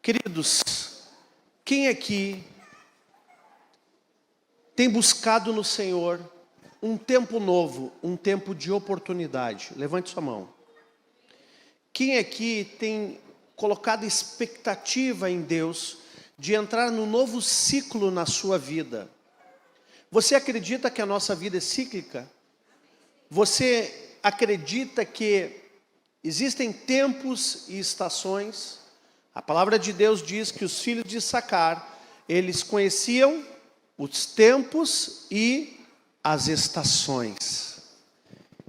Queridos, quem aqui tem buscado no Senhor um tempo novo, um tempo de oportunidade? Levante sua mão. Quem aqui tem colocado expectativa em Deus de entrar num novo ciclo na sua vida? Você acredita que a nossa vida é cíclica? Você acredita que existem tempos e estações? A palavra de Deus diz que os filhos de Issacar, eles conheciam os tempos e as estações.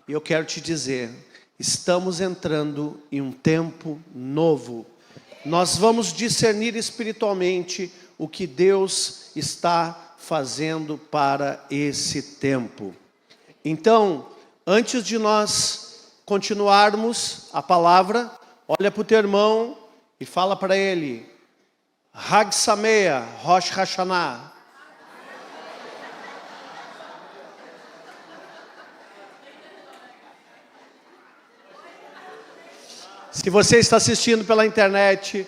E eu quero te dizer, estamos entrando em um tempo novo. Nós vamos discernir espiritualmente o que Deus está fazendo para esse tempo. Então, antes de nós continuarmos a palavra, olha para o teu irmão e fala para ele: Hag Sameach, Rosh Hashanah. Se você está assistindo pela internet,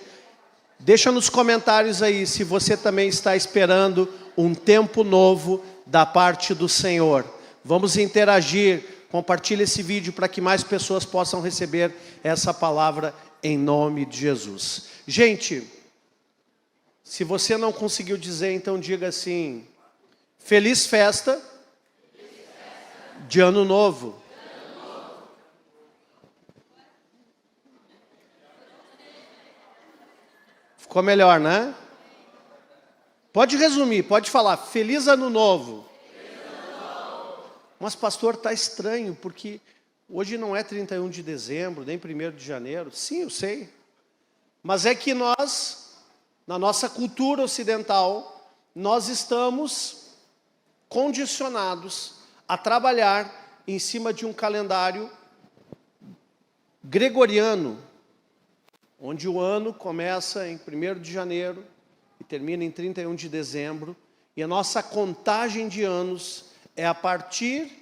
deixa nos comentários aí se você também está esperando um tempo novo da parte do Senhor. Vamos interagir, compartilhe esse vídeo para que mais pessoas possam receber essa palavra em nome de Jesus. Gente, se você não conseguiu dizer, então diga assim: feliz festa de Ano Novo. Ficou melhor, né? Pode resumir, pode falar, feliz Ano Novo. Mas pastor, está estranho, porque hoje não é 31 de dezembro, nem 1º de janeiro. Sim, eu sei. Mas é que nós, na nossa cultura ocidental, nós estamos condicionados a trabalhar em cima de um calendário gregoriano, onde o ano começa em 1º de janeiro e termina em 31 de dezembro, e a nossa contagem de anos é a partir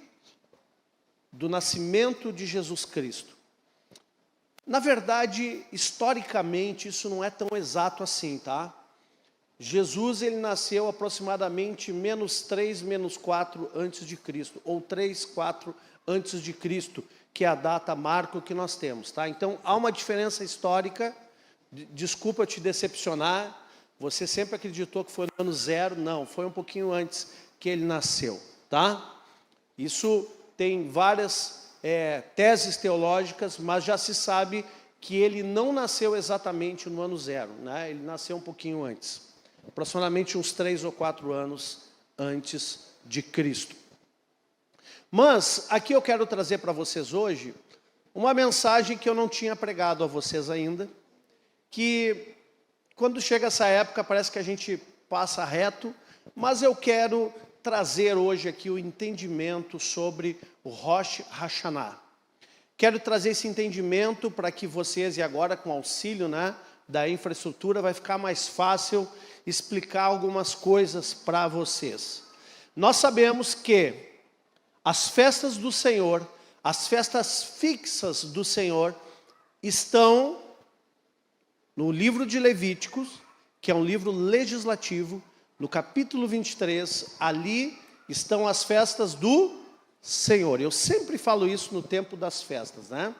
do nascimento de Jesus Cristo. Na verdade, historicamente, isso não é tão exato assim, tá? Jesus, ele nasceu aproximadamente -3, -4 antes de Cristo, ou 3, 4 antes de Cristo, que é a data marco que nós temos, tá? Então, há uma diferença histórica. Desculpa te decepcionar, você sempre acreditou que foi no ano 0, não, foi um pouquinho antes que ele nasceu, tá? Isso tem várias teses teológicas, mas já se sabe que ele não nasceu exatamente no ano 0, né? Ele nasceu um pouquinho antes, aproximadamente uns 3 ou 4 anos antes de Cristo. Mas aqui eu quero trazer para vocês hoje uma mensagem que eu não tinha pregado a vocês ainda, que quando chega essa época parece que a gente passa reto, mas eu quero trazer hoje aqui o entendimento sobre o Rosh Hashanah. Quero trazer esse entendimento para que vocês, e agora com auxílio, né, da infraestrutura, vai ficar mais fácil explicar algumas coisas para vocês. Nós sabemos que as festas do Senhor, as festas fixas do Senhor, estão no livro de Levíticos, que é um livro legislativo, no capítulo 23, ali estão as festas do Senhor. Eu sempre falo isso no tempo das festas, né?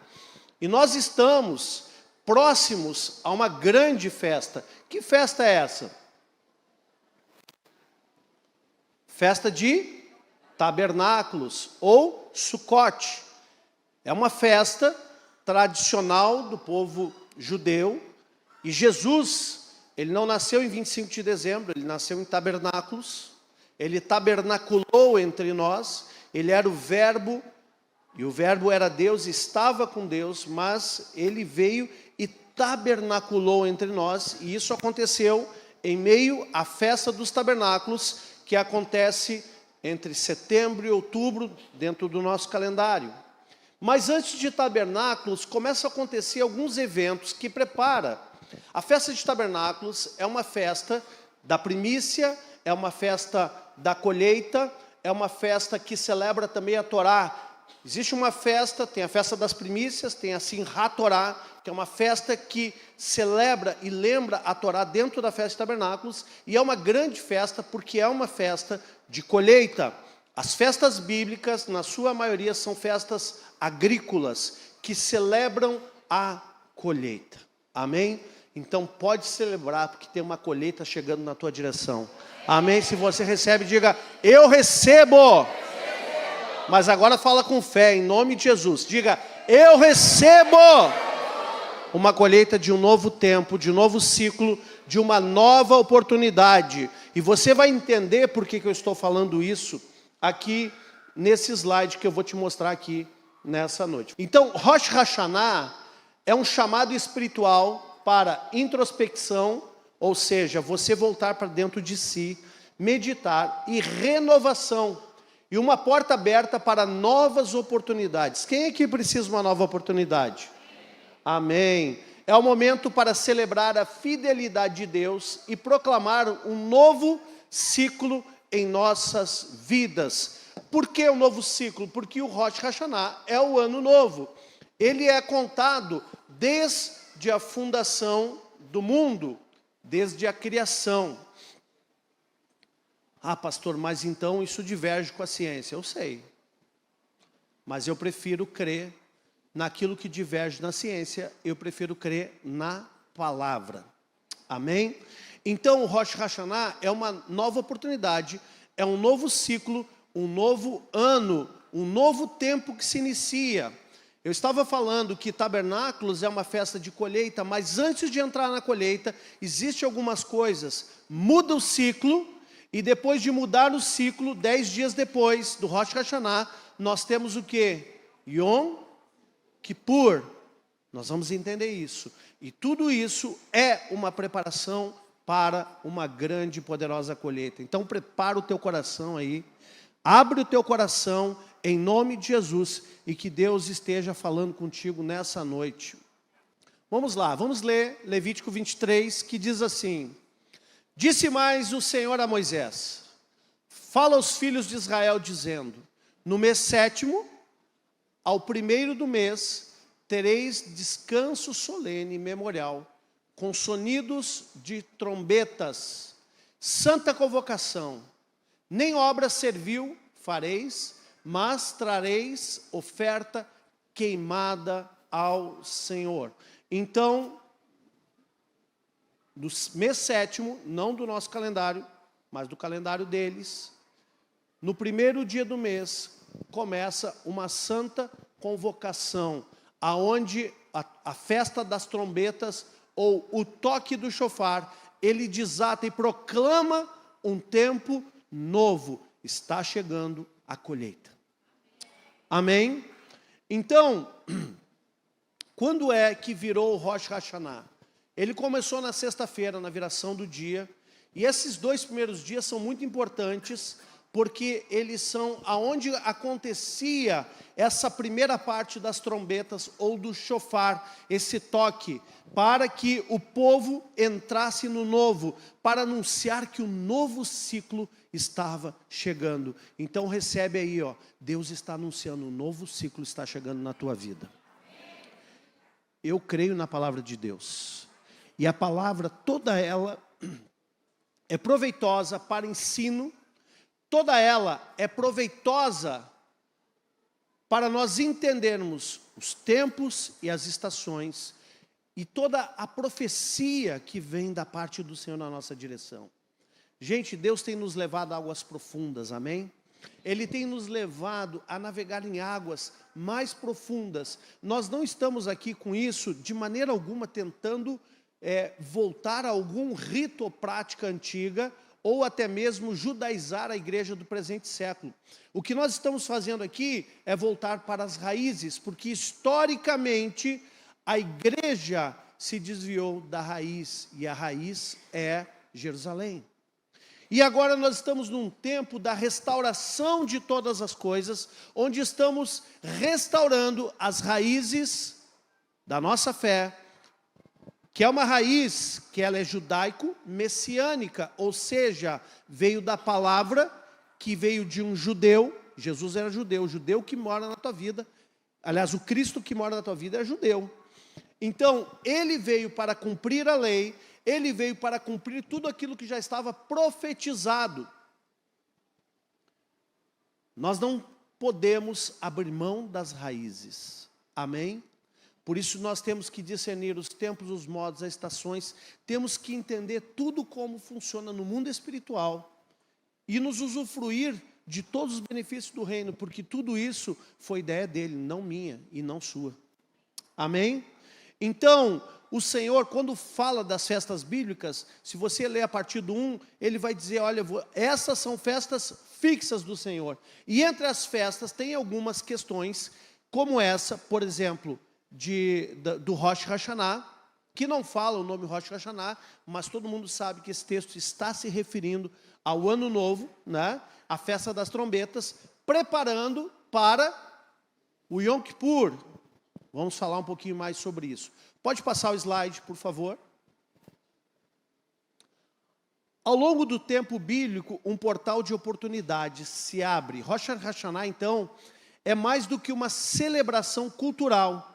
E nós estamos próximos a uma grande festa. Que festa é essa? Festa de Tabernáculos, ou Sucote. É uma festa tradicional do povo judeu, e Jesus, ele não nasceu em 25 de dezembro, ele nasceu em Tabernáculos, ele tabernaculou entre nós, ele era o Verbo, e o Verbo era Deus, estava com Deus, mas ele veio e tabernaculou entre nós, e isso aconteceu em meio à festa dos tabernáculos, que acontece entre setembro e outubro, dentro do nosso calendário. Mas antes de tabernáculos, começam a acontecer alguns eventos que prepara. A festa de tabernáculos é uma festa da primícia, é uma festa da colheita, é uma festa que celebra também a Torá. Existe uma festa, tem a festa das primícias, tem a Simchat Torá, que que é uma festa que celebra e lembra a Torá dentro da festa de tabernáculos, e é uma grande festa porque é uma festa de colheita. As festas bíblicas, na sua maioria, são festas agrícolas, que celebram a colheita. Amém? Então pode celebrar, porque tem uma colheita chegando na tua direção. Amém? Se você recebe, diga, eu recebo. Mas agora fala com fé, em nome de Jesus. Diga, eu recebo uma colheita de um novo tempo, de um novo ciclo, de uma nova oportunidade. E você vai entender por que eu estou falando isso aqui nesse slide que eu vou te mostrar aqui nessa noite. Então, Rosh Hashanah é um chamado espiritual para introspecção, ou seja, você voltar para dentro de si, meditar e renovação. E uma porta aberta para novas oportunidades. Quem aqui precisa de uma nova oportunidade? Amém. É o momento para celebrar a fidelidade de Deus e proclamar um novo ciclo em nossas vidas. Por que um novo ciclo? Porque o Rosh Hashanah é o ano novo. Ele é contado desde a fundação do mundo, desde a criação. Ah, pastor, mas então isso diverge com a ciência. Eu sei. Mas eu prefiro crer naquilo que diverge na ciência, eu prefiro crer na palavra. Amém? Então, o Rosh Hashanah é uma nova oportunidade, é um novo ciclo, um novo ano, um novo tempo que se inicia. Eu estava falando que tabernáculos é uma festa de colheita, mas antes de entrar na colheita, existem algumas coisas. Muda o ciclo, e depois de mudar o ciclo, 10 dias depois do Rosh Hashanah, nós temos o quê? Yom Kippur. Nós vamos entender isso. E tudo isso é uma preparação para uma grande e poderosa colheita. Então prepara o teu coração aí, abre o teu coração em nome de Jesus e que Deus esteja falando contigo nessa noite. Vamos lá, vamos ler Levítico 23, que diz assim: disse mais o Senhor a Moisés, fala aos filhos de Israel dizendo, no mês 7º, ao 1º do mês, tereis descanso solene e memorial, com sonidos de trombetas, santa convocação, nem obra servil fareis, mas trareis oferta queimada ao Senhor. Então, do mês 7º, não do nosso calendário, mas do calendário deles, no 1º dia do mês, começa uma santa convocação, aonde a festa das trombetas, ou o toque do shofar, ele desata e proclama um tempo novo. Está chegando a colheita. Amém? Então, quando é que virou o Rosh Hashanah? Ele começou na sexta-feira, na viração do dia, e esses 2 primeiros dias são muito importantes, porque eles são aonde acontecia essa primeira parte das trombetas ou do shofar, esse toque, para que o povo entrasse no novo, para anunciar que o novo ciclo estava chegando. Então recebe aí, ó, Deus está anunciando, um novo ciclo está chegando na tua vida. Eu creio na palavra de Deus. E a palavra, toda ela, é proveitosa para ensino, toda ela é proveitosa para nós entendermos os tempos e as estações, e toda a profecia que vem da parte do Senhor na nossa direção. Gente, Deus tem nos levado a águas profundas, amém? Ele tem nos levado a navegar em águas mais profundas. Nós não estamos aqui com isso, de maneira alguma, tentando voltar a algum rito ou prática antiga, ou até mesmo judaizar a igreja do presente século. O que nós estamos fazendo aqui é voltar para as raízes, porque historicamente a igreja se desviou da raiz, e a raiz é Jerusalém. E agora nós estamos num tempo da restauração de todas as coisas, onde estamos restaurando as raízes da nossa fé, que é uma raiz que ela é judaico-messiânica, ou seja, veio da palavra que veio de um judeu. Jesus era judeu, o judeu que mora na tua vida, aliás, o Cristo que mora na tua vida é judeu. Então, ele veio para cumprir a lei, ele veio para cumprir tudo aquilo que já estava profetizado. Nós não podemos abrir mão das raízes. Amém? Por isso nós temos que discernir os tempos, os modos, as estações. Temos que entender tudo como funciona no mundo espiritual e nos usufruir de todos os benefícios do reino, porque tudo isso foi ideia dele, não minha e não sua. Amém? Então, o Senhor, quando fala das festas bíblicas, se você ler a partir do 1, ele vai dizer, olha, essas são festas fixas do Senhor. E entre as festas tem algumas questões, como essa, por exemplo, do Rosh Hashanah, que não fala o nome Rosh Hashanah, mas todo mundo sabe que esse texto está se referindo ao Ano Novo, né? A festa das trombetas, preparando para o Yom Kippur. Vamos falar um pouquinho mais sobre isso. Pode passar o slide, por favor. Ao longo do tempo bíblico, um portal de oportunidades se abre. Rosh Hashanah, então, é mais do que uma celebração cultural.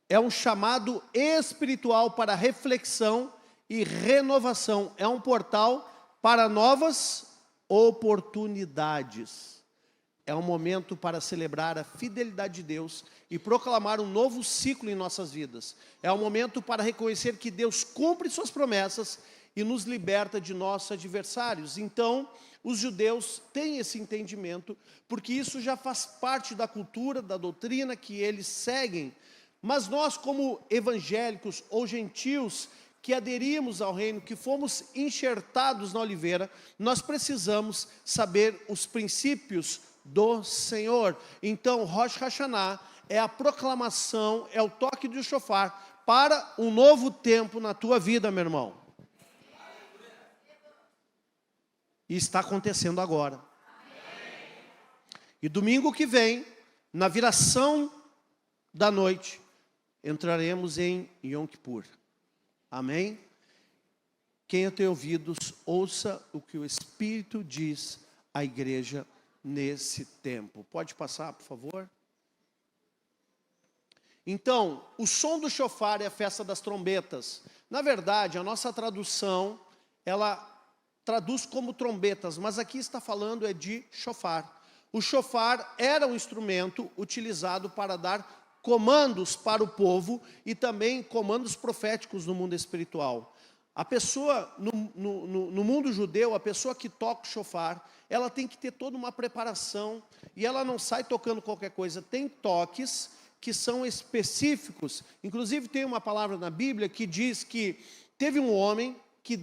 É um chamado espiritual para reflexão e renovação. É um portal para novas oportunidades. É um momento para celebrar a fidelidade de Deus e proclamar um novo ciclo em nossas vidas. É um momento para reconhecer que Deus cumpre suas promessas e nos liberta de nossos adversários. Então, os judeus têm esse entendimento, porque isso já faz parte da cultura, da doutrina que eles seguem. Mas nós, como evangélicos ou gentios, que aderimos ao reino, que fomos enxertados na oliveira, nós precisamos saber os princípios do Senhor. Então, Rosh Hashanah é a proclamação, é o toque do shofar para um novo tempo na tua vida, meu irmão. E está acontecendo agora. E domingo que vem, na viração da noite, entraremos em Yom Kippur. Amém? Quem tem ouvidos, ouça o que o Espírito diz à igreja nesse tempo. Pode passar, por favor? Então, o som do shofar é a festa das trombetas. Na verdade, a nossa tradução, ela traduz como trombetas, mas aqui está falando é de shofar. O shofar era um instrumento utilizado para dar comandos para o povo e também comandos proféticos no mundo espiritual. A pessoa, no mundo judeu, a pessoa que toca o shofar, ela tem que ter toda uma preparação e ela não sai tocando qualquer coisa. Tem toques que são específicos. Inclusive tem uma palavra na Bíblia que diz que teve um homem que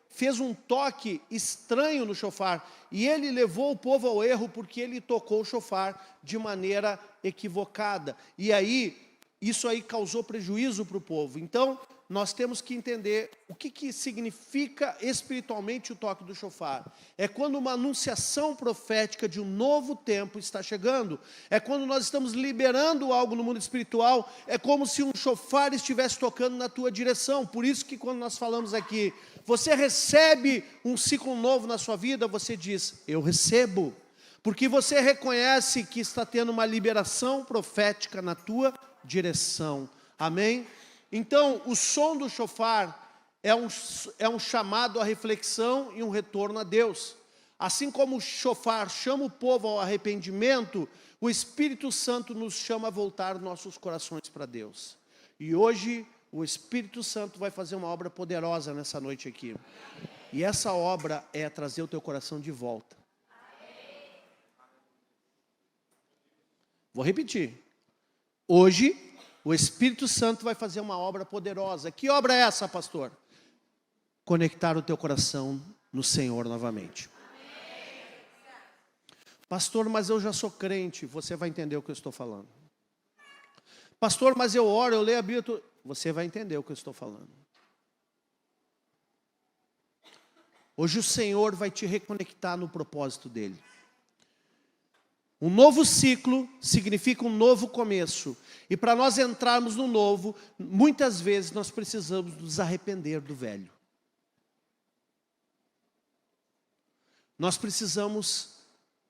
fez um toque estranho no shofar, e ele levou o povo ao erro porque ele tocou o shofar de maneira equivocada. E aí, isso aí causou prejuízo para o povo. Então, nós temos que entender o que significa espiritualmente o toque do shofar. É quando uma anunciação profética de um novo tempo está chegando. É quando nós estamos liberando algo no mundo espiritual. É como se um shofar estivesse tocando na tua direção. Por isso que quando nós falamos aqui, você recebe um ciclo novo na sua vida, você diz, eu recebo. Porque você reconhece que está tendo uma liberação profética na tua direção. Amém? Então, o som do shofar é um chamado à reflexão e um retorno a Deus. Assim como o shofar chama o povo ao arrependimento, o Espírito Santo nos chama a voltar nossos corações para Deus. E hoje, o Espírito Santo vai fazer uma obra poderosa nessa noite aqui. E essa obra é trazer o teu coração de volta. Vou repetir. Hoje, o Espírito Santo vai fazer uma obra poderosa. Que obra é essa, pastor? Conectar o teu coração no Senhor novamente. Pastor, mas eu já sou crente. Você vai entender o que eu estou falando. Pastor, mas eu oro, eu leio a Bíblia. Você vai entender o que eu estou falando. Hoje o Senhor vai te reconectar no propósito dEle. Um novo ciclo significa um novo começo. E para nós entrarmos no novo, muitas vezes nós precisamos nos arrepender do velho. Nós precisamos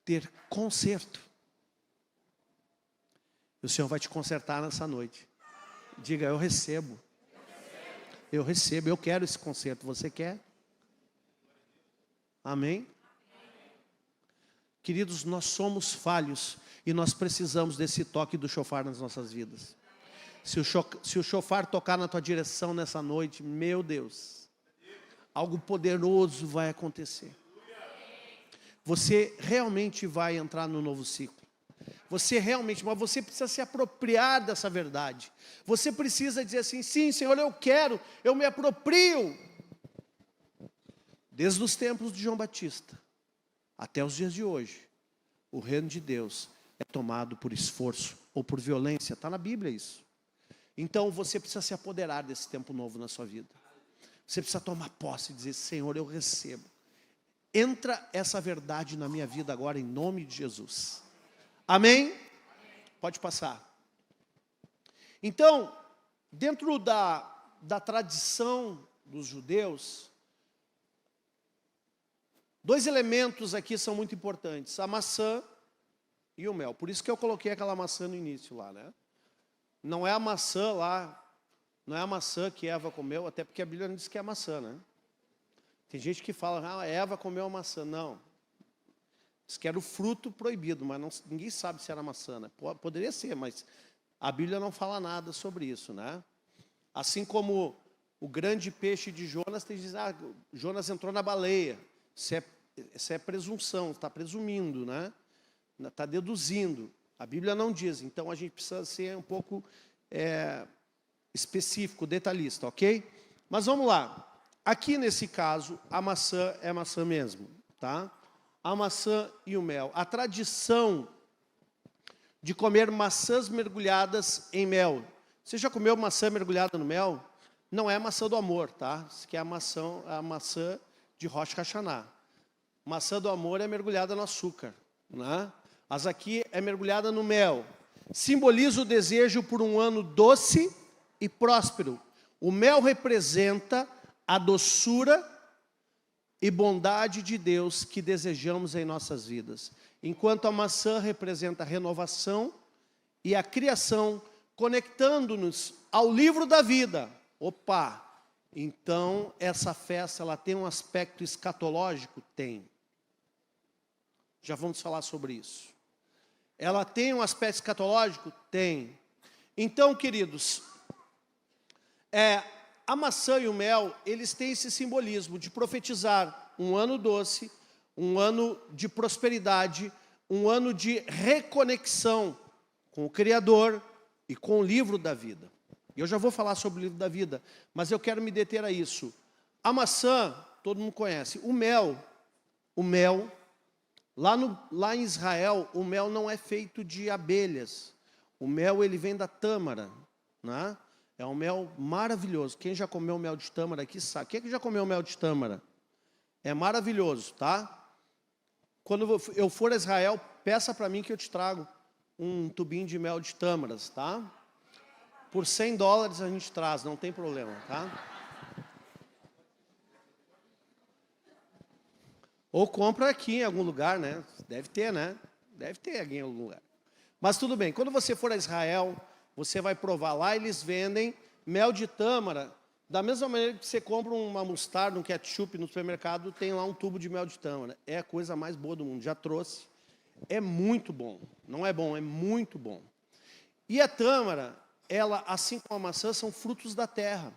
ter conserto. E o Senhor vai te consertar nessa noite. Diga, eu recebo. Eu recebo, eu quero esse conserto. Você quer? Amém? Queridos, nós somos falhos e nós precisamos desse toque do chofar nas nossas vidas. Se o chofar tocar na tua direção nessa noite, meu Deus, algo poderoso vai acontecer. Você realmente vai entrar no novo ciclo. Mas você precisa se apropriar dessa verdade. Você precisa dizer assim, sim, Senhor, eu quero, eu me aproprio. Desde os tempos de João Batista até os dias de hoje, o reino de Deus é tomado por esforço ou por violência. Está na Bíblia isso. Então você precisa se apoderar desse tempo novo na sua vida. Você precisa tomar posse e dizer, Senhor, eu recebo. Entra essa verdade na minha vida agora em nome de Jesus. Amém? Pode passar. Então, dentro da tradição dos judeus, dois elementos aqui são muito importantes, a maçã e o mel. Por isso que eu coloquei aquela maçã no início lá, né? Não é a maçã lá, não é a maçã que Eva comeu, até porque a Bíblia não diz que é maçã, né? Tem gente que fala, Eva comeu a maçã. Não. Diz que era o fruto proibido, mas ninguém sabe se era maçã, né? Poderia ser, mas a Bíblia não fala nada sobre isso, né? Assim como o grande peixe de Jonas, tem que dizer, Jonas entrou na baleia. Isso é presunção, está presumindo, né? Está deduzindo. A Bíblia não diz, então a gente precisa ser um pouco específico, detalhista, ok? Mas vamos lá. Aqui nesse caso, a maçã é maçã mesmo, tá? A maçã e o mel. A tradição de comer maçãs mergulhadas em mel. Você já comeu maçã mergulhada no mel? Não é a maçã do amor, tá? Isso aqui é a maçã de Rosh Hashanah. Maçã do amor é mergulhada no açúcar, né? As aqui é mergulhada no mel. Simboliza o desejo por um ano doce e próspero. O mel representa a doçura e bondade de Deus que desejamos em nossas vidas. Enquanto a maçã representa a renovação e a criação, conectando-nos ao livro da vida. Opa! Então, essa festa, ela tem um aspecto escatológico? Tem. Já vamos falar sobre isso. Ela tem um aspecto escatológico? Tem. Então, queridos, a maçã e o mel, eles têm esse simbolismo de profetizar um ano doce, um ano de prosperidade, um ano de reconexão com o Criador e com o livro da vida. E eu já vou falar sobre o livro da vida, mas eu quero me deter a isso. A maçã, todo mundo conhece. O mel, lá em Israel, o mel não é feito de abelhas. O mel, ele vem da tâmara, né? É um mel maravilhoso. Quem já comeu mel de tâmara aqui sabe. Quem é que já comeu mel de tâmara? É maravilhoso, tá? Quando eu for a Israel, peça para mim que eu te trago um tubinho de mel de tâmaras, tá? Por $100 a gente traz, não tem problema, tá? Ou compra aqui em algum lugar, né? Deve ter, né? Deve ter aqui em algum lugar. Mas tudo bem, quando você for a Israel, você vai provar lá, eles vendem mel de tâmara, da mesma maneira que você compra uma mostarda, um ketchup no supermercado, tem lá um tubo de mel de tâmara. É a coisa mais boa do mundo, já trouxe. É muito bom, não é bom, é muito bom. E a tâmara, ela, assim como a maçã, são frutos da terra.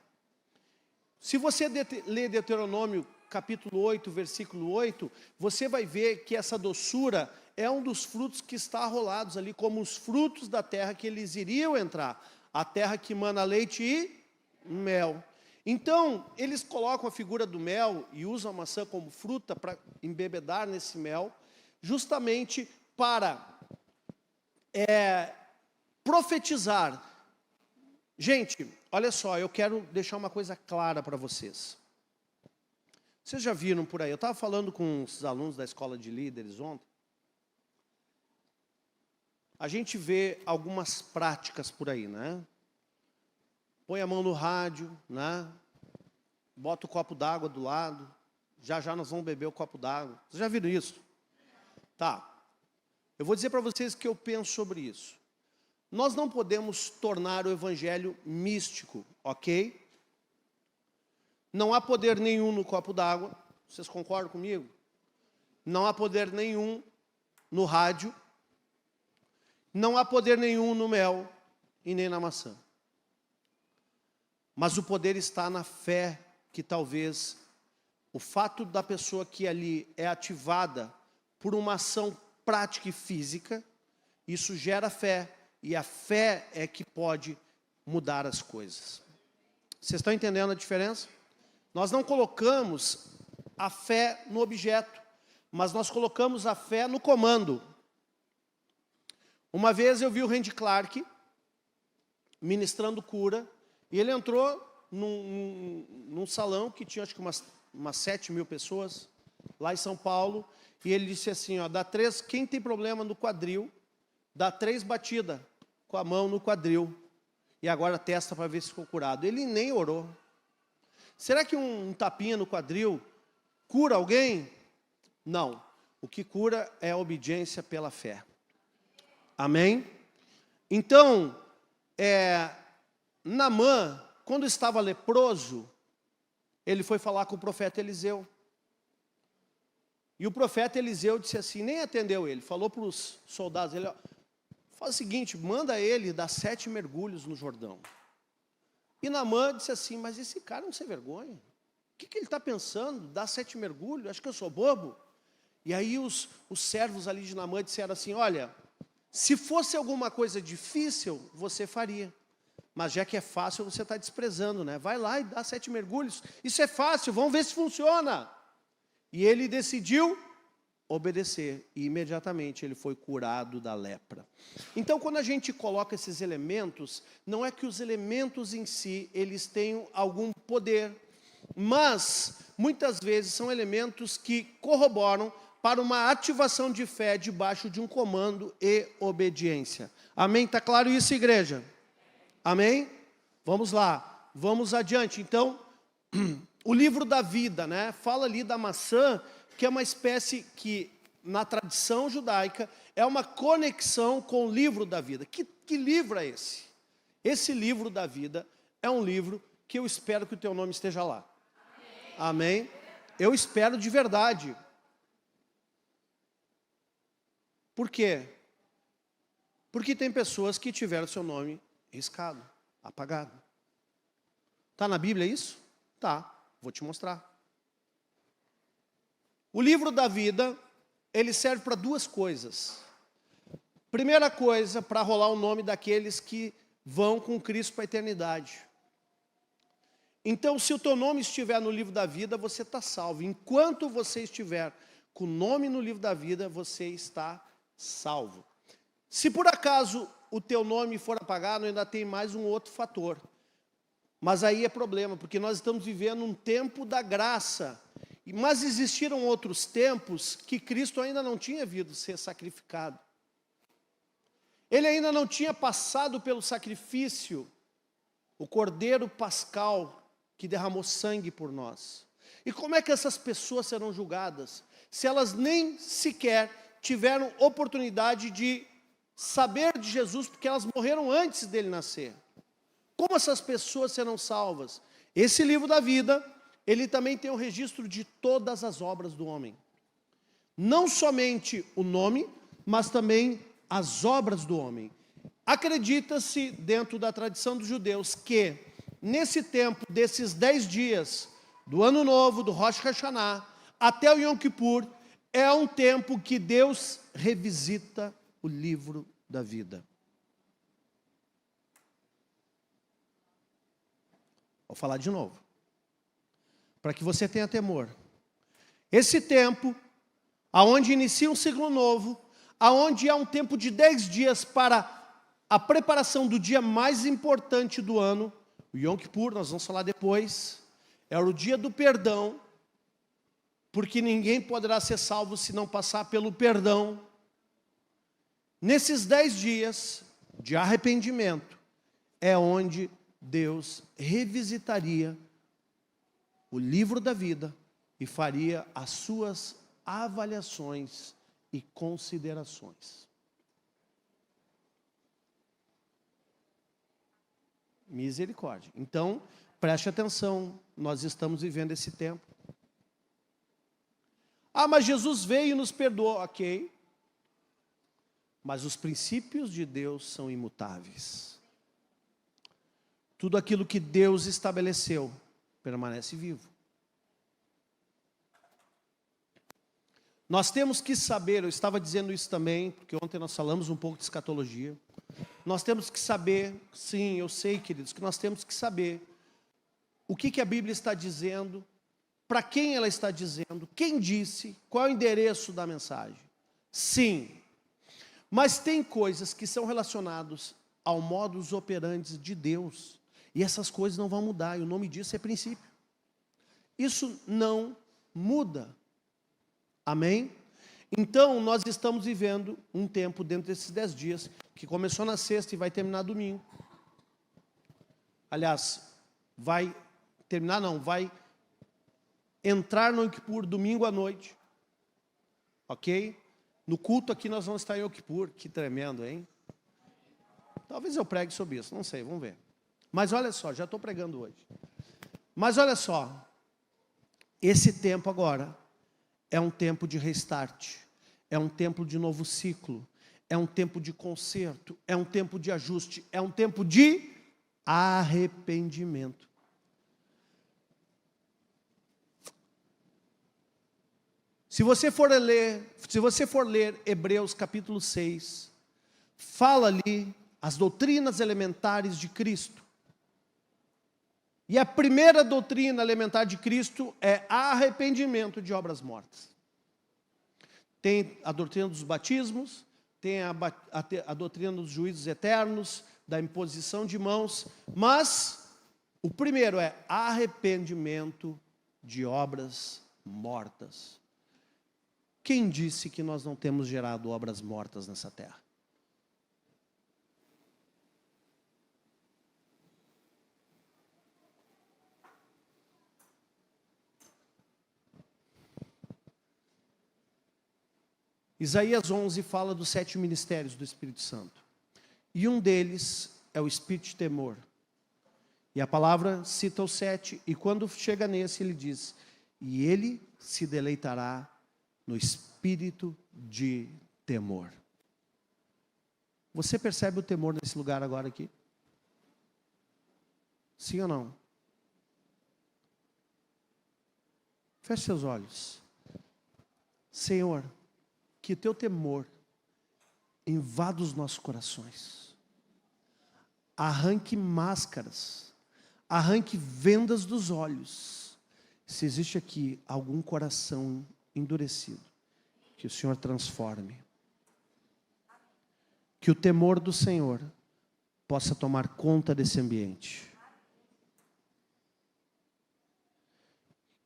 Se você ler Deuteronômio capítulo 8, versículo 8, você vai ver que essa doçura é um dos frutos que está arrolados ali, como os frutos da terra que eles iriam entrar. A terra que mana leite e mel. Então, eles colocam a figura do mel e usam a maçã como fruta para embebedar nesse mel, justamente para profetizar. Gente, olha só, eu quero deixar uma coisa clara para vocês. Vocês já viram por aí, eu estava falando com os alunos da escola de líderes ontem. A gente vê algumas práticas por aí, né? Põe a mão no rádio, né? Bota o copo d'água do lado. Já nós vamos beber o copo d'água. Vocês já viram isso? Tá. Eu vou dizer para vocês o que eu penso sobre isso. Nós não podemos tornar o evangelho místico, ok? Não há poder nenhum no copo d'água, vocês concordam comigo? Não há poder nenhum no rádio, não há poder nenhum no mel e nem na maçã. Mas o poder está na fé, que talvez o fato da pessoa que ali é ativada por uma ação prática e física, isso gera fé, e a fé é que pode mudar as coisas. Vocês estão entendendo a diferença? Nós não colocamos a fé no objeto, mas nós colocamos a fé no comando. Uma vez eu vi o Randy Clark ministrando cura, e ele entrou num salão que tinha acho que umas 7.000 pessoas, lá em São Paulo, e ele disse assim, ó, quem tem problema no quadril, dá 3 batidas com a mão no quadril, e agora testa para ver se ficou curado. Ele nem orou. Será que um tapinha no quadril cura alguém? Não. O que cura é a obediência pela fé. Amém? Então, Naamã, quando estava leproso, ele foi falar com o profeta Eliseu. E o profeta Eliseu disse assim, nem atendeu ele, falou para os soldados, ele, ó, faz o seguinte, manda ele dar 7 mergulhos no Jordão. E Naamã disse assim, mas esse cara não se vergonha. O que ele está pensando? Dar 7 mergulhos? Acho que eu sou bobo? E aí os servos ali de Naamã disseram assim, olha, se fosse alguma coisa difícil, você faria. Mas já que é fácil, você está desprezando, né? Vai lá e dá 7 mergulhos. Isso é fácil, vamos ver se funciona. E ele decidiu obedecer. E imediatamente ele foi curado da lepra. Então, quando a gente coloca esses elementos, não é que os elementos em si, eles tenham algum poder. Mas, muitas vezes, são elementos que corroboram para uma ativação de fé debaixo de um comando e obediência. Amém? Está claro isso, igreja? Amém? Vamos lá, vamos adiante. Então, o livro da vida, né? Fala ali da maçã, que é uma espécie que, na tradição judaica, é uma conexão com o livro da vida. Que livro é esse? Esse livro da vida é um livro que eu espero que o teu nome esteja lá. Amém? Amém? Eu espero de verdade. Por quê? Porque tem pessoas que tiveram seu nome riscado, apagado. Está na Bíblia isso? Tá, vou te mostrar. O livro da vida, ele serve para 2 coisas. Primeira coisa, para rolar o nome daqueles que vão com Cristo para a eternidade. Então, se o teu nome estiver no livro da vida, você está salvo. Enquanto você estiver com o nome no livro da vida, você está salvo. Se por acaso o teu nome for apagado, ainda tem mais um outro fator. Mas aí é problema, porque nós estamos vivendo um tempo da graça. Mas existiram outros tempos que Cristo ainda não tinha vindo ser sacrificado. Ele ainda não tinha passado pelo sacrifício, o Cordeiro Pascal, que derramou sangue por nós. E como é que essas pessoas serão julgadas? Se elas nem sequer tiveram oportunidade de saber de Jesus, porque elas morreram antes dele nascer. Como essas pessoas serão salvas? Esse livro da vida, ele também tem o registro de todas as obras do homem. Não somente o nome, mas também as obras do homem. Acredita-se, dentro da tradição dos judeus, que nesse tempo, desses 10 dias, do Ano Novo, do Rosh Hashanah, até o Yom Kippur, é um tempo que Deus revisita o livro da vida. Vou falar de novo, para que você tenha temor. Esse tempo, aonde inicia um ciclo novo, aonde há um tempo de 10 dias para a preparação do dia mais importante do ano, o Yom Kippur, nós vamos falar depois, é o dia do perdão, porque ninguém poderá ser salvo se não passar pelo perdão. Nesses 10 dias de arrependimento, é onde Deus revisitaria o livro da vida e faria as suas avaliações e considerações. Misericórdia. Então, preste atenção, nós estamos vivendo esse tempo. Ah, mas Jesus veio e nos perdoou. Ok. Mas os princípios de Deus são imutáveis. Tudo aquilo que Deus estabeleceu permanece vivo. Nós temos que saber, eu estava dizendo isso também, porque ontem nós falamos um pouco de escatologia. Nós temos que saber, sim, eu sei, queridos, que nós temos que saber o que a Bíblia está dizendo, para quem ela está dizendo, quem disse, qual é o endereço da mensagem. Sim, mas tem coisas que são relacionadas ao modus operandi de Deus, e essas coisas não vão mudar, e o nome disso é princípio. Isso não muda. Amém? Então, nós estamos vivendo um tempo dentro desses 10 dias, que começou na sexta e vai terminar domingo. Aliás, vai terminar não, vai entrar no Yom Kippur domingo à noite. Ok? No culto aqui nós vamos estar em Yom Kippur, que tremendo, hein? Talvez eu pregue sobre isso, não sei, vamos ver. Mas olha só, já estou pregando hoje. Mas olha só, esse tempo agora é um tempo de restart, é um tempo de novo ciclo, é um tempo de conserto, é um tempo de ajuste, é um tempo de arrependimento. Se você for ler Hebreus capítulo 6, fala ali as doutrinas elementares de Cristo. E a primeira doutrina elementar de Cristo é arrependimento de obras mortas. Tem a doutrina dos batismos, tem a doutrina dos juízos eternos, da imposição de mãos, mas o primeiro é arrependimento de obras mortas. Quem disse que nós não temos gerado obras mortas nessa terra? Isaías 11 fala dos 7 ministérios do Espírito Santo. E um deles é o Espírito de temor. E a palavra cita os 7, e quando chega nesse ele diz, e ele se deleitará no Espírito de temor. Você percebe o temor nesse lugar agora aqui? Sim ou não? Feche seus olhos. Senhor, que o teu temor invada os nossos corações. Arranque máscaras, arranque vendas dos olhos. Se existe aqui algum coração endurecido, que o Senhor transforme. Que o temor do Senhor possa tomar conta desse ambiente.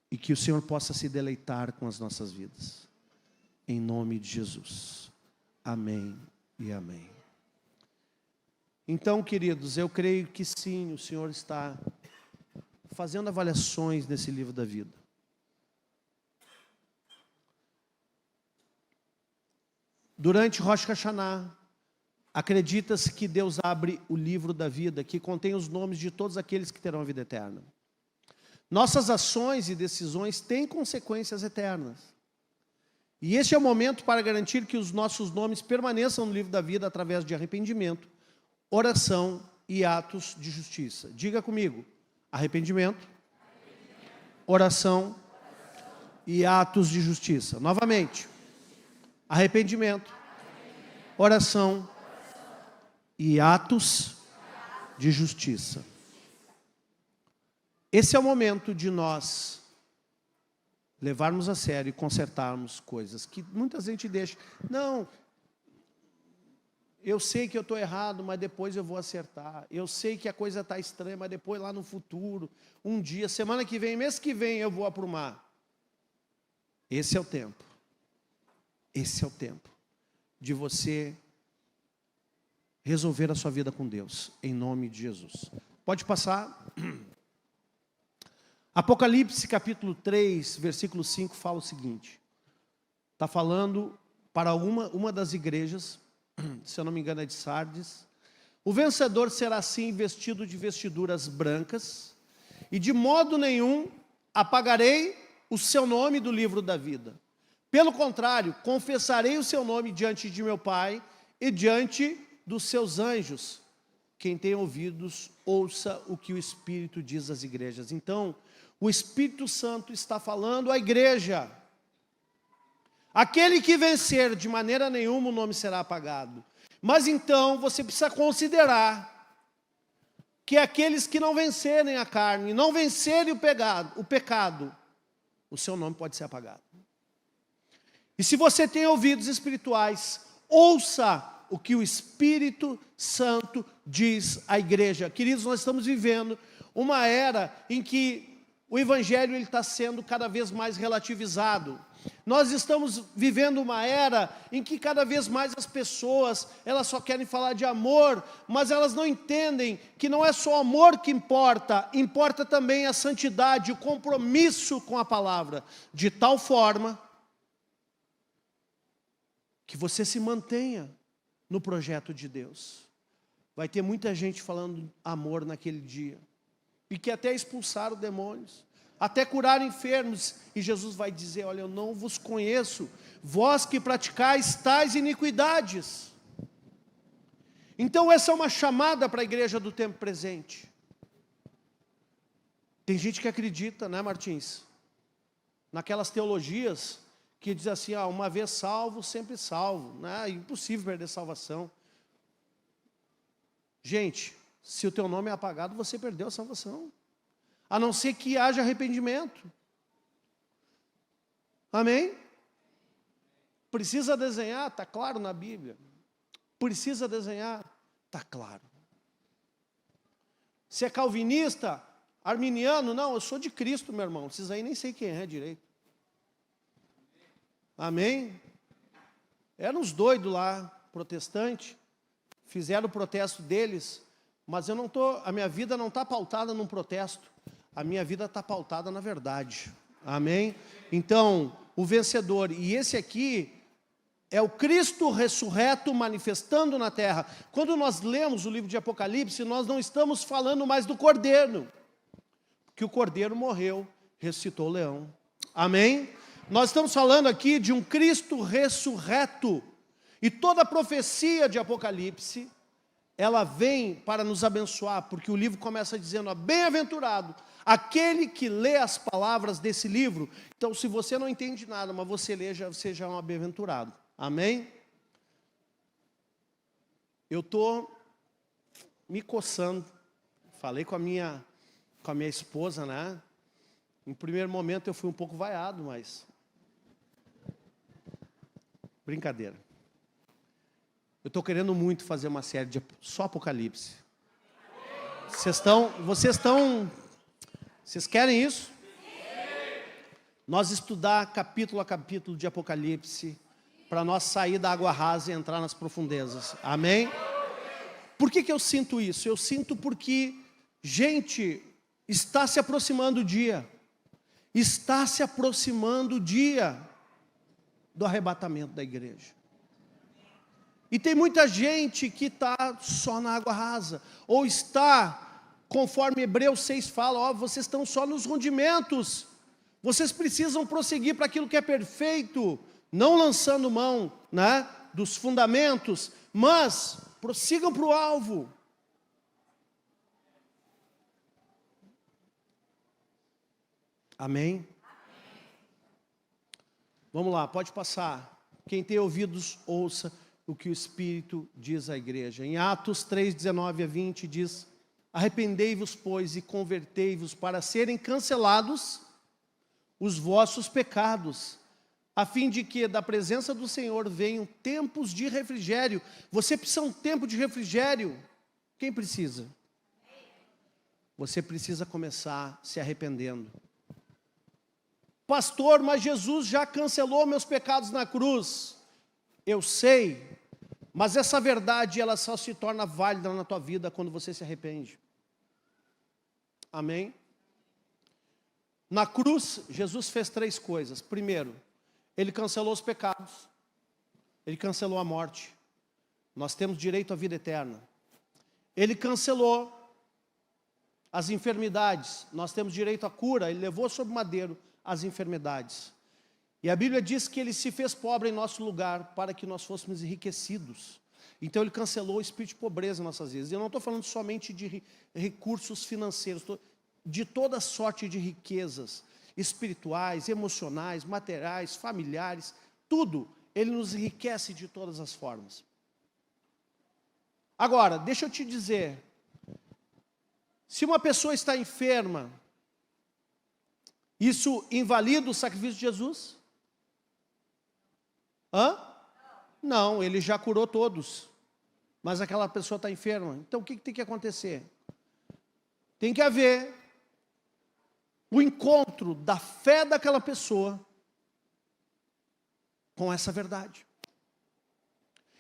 E que o Senhor possa se deleitar com as nossas vidas. Em nome de Jesus. Amém e amém. Então, queridos, eu creio que sim, o Senhor está fazendo avaliações nesse livro da vida. Durante Rosh Hashanah, acredita-se que Deus abre o livro da vida, que contém os nomes de todos aqueles que terão a vida eterna. Nossas ações e decisões têm consequências eternas. E este é o momento para garantir que os nossos nomes permaneçam no livro da vida através de arrependimento, oração e atos de justiça. Diga comigo, arrependimento, oração e atos de justiça. Novamente, arrependimento, oração e atos de justiça. Esse é o momento de nós levarmos a sério e consertarmos coisas que muita gente deixa. Não, eu sei que eu estou errado, mas depois eu vou acertar. Eu sei que a coisa está estranha, mas depois lá no futuro, um dia, semana que vem, mês que vem eu vou aprumar. Esse é o tempo. Esse é o tempo de você resolver a sua vida com Deus, em nome de Jesus. Pode passar. Apocalipse capítulo 3, versículo 5 fala o seguinte. Está falando para uma das igrejas, se eu não me engano é de Sardes, O vencedor será assim vestido de vestiduras brancas, e de modo nenhum apagarei o seu nome do livro da vida. Pelo contrário, confessarei o seu nome diante de meu Pai e diante dos seus anjos. Quem tem ouvidos, ouça o que o Espírito diz às igrejas. Então, o Espírito Santo está falando à igreja. Aquele que vencer, de maneira nenhuma o nome será apagado. Mas então, você precisa considerar que aqueles que não vencerem a carne, não vencerem o pecado, o seu nome pode ser apagado. E se você tem ouvidos espirituais, ouça o que o Espírito Santo diz à igreja. Queridos, nós estamos vivendo uma era em que o Evangelho está sendo cada vez mais relativizado. Nós estamos vivendo uma era em que cada vez mais as pessoas, elas só querem falar de amor, mas elas não entendem que não é só o amor que importa, importa também a santidade, o compromisso com a palavra, de tal forma que você se mantenha no projeto de Deus. Vai ter muita gente falando amor naquele dia, e que até expulsaram demônios, até curar enfermos, e Jesus vai dizer, olha, eu não vos conheço, vós que praticais tais iniquidades. Então essa é uma chamada para a igreja do tempo presente. Tem gente que acredita, né, Martins? Naquelas teologias que diz assim, uma vez salvo, sempre salvo, né? É impossível perder salvação. Gente, se o teu nome é apagado, você perdeu a salvação. A não ser que haja arrependimento. Amém? Precisa desenhar? Está claro na Bíblia. Precisa desenhar? Está claro. Se é calvinista, arminiano, não, eu sou de Cristo, meu irmão. Vocês aí nem sei quem é direito. Amém? Eram uns doidos lá, protestantes, fizeram o protesto deles, mas a minha vida não está pautada num protesto, a minha vida está pautada na verdade. Amém? Então, o vencedor, e esse aqui é o Cristo ressurreto manifestando na terra. Quando nós lemos o livro de Apocalipse, nós não estamos falando mais do Cordeiro, porque o Cordeiro morreu, ressuscitou o leão. Amém? Nós estamos falando aqui de um Cristo ressurreto. E toda a profecia de Apocalipse, ela vem para nos abençoar, porque o livro começa dizendo, bem-aventurado aquele que lê as palavras desse livro. Então, se você não entende nada, mas você lê, você já é um bem-aventurado. Amém? Eu estou me coçando. Falei com a minha esposa, né? Em primeiro momento eu fui um pouco vaiado, mas... brincadeira. Eu estou querendo muito fazer uma série de só Apocalipse. Vocês querem isso? Nós estudar capítulo a capítulo de Apocalipse, para nós sair da água rasa e entrar nas profundezas. Amém? Por que eu sinto isso? Eu sinto porque, gente, está se aproximando o dia. Está se aproximando o dia do arrebatamento da igreja. E tem muita gente que está só na água rasa, ou está, conforme Hebreus 6 fala, vocês estão só nos rudimentos, vocês precisam prosseguir para aquilo que é perfeito, não lançando mão, né, dos fundamentos, mas prossigam para o alvo. Amém? Vamos lá, pode passar. Quem tem ouvidos, ouça o que o Espírito diz à igreja. Em Atos 3, 19 a 20 diz, arrependei-vos, pois, e convertei-vos para serem cancelados os vossos pecados, a fim de que da presença do Senhor venham tempos de refrigério. Você precisa de um tempo de refrigério? Quem precisa? Você precisa começar se arrependendo. Pastor, mas Jesus já cancelou meus pecados na cruz. Eu sei, mas essa verdade ela só se torna válida na tua vida quando você se arrepende. Amém? Na cruz, Jesus fez 3 coisas. Primeiro, Ele cancelou os pecados. Ele cancelou a morte. Nós temos direito à vida eterna. Ele cancelou as enfermidades. Nós temos direito à cura. Ele levou sobre o madeiro as enfermidades. E a Bíblia diz que ele se fez pobre em nosso lugar para que nós fôssemos enriquecidos. Então ele cancelou o espírito de pobreza em nossas vidas. Eu não estou falando somente de recursos financeiros, de toda sorte de riquezas espirituais, emocionais, materiais, familiares, tudo. Ele nos enriquece de todas as formas. Agora, deixa eu te dizer, se uma pessoa está enferma, isso invalida o sacrifício de Jesus? Não, ele já curou todos, mas aquela pessoa está enferma. Então o que tem que acontecer? Tem que haver o encontro da fé daquela pessoa com essa verdade.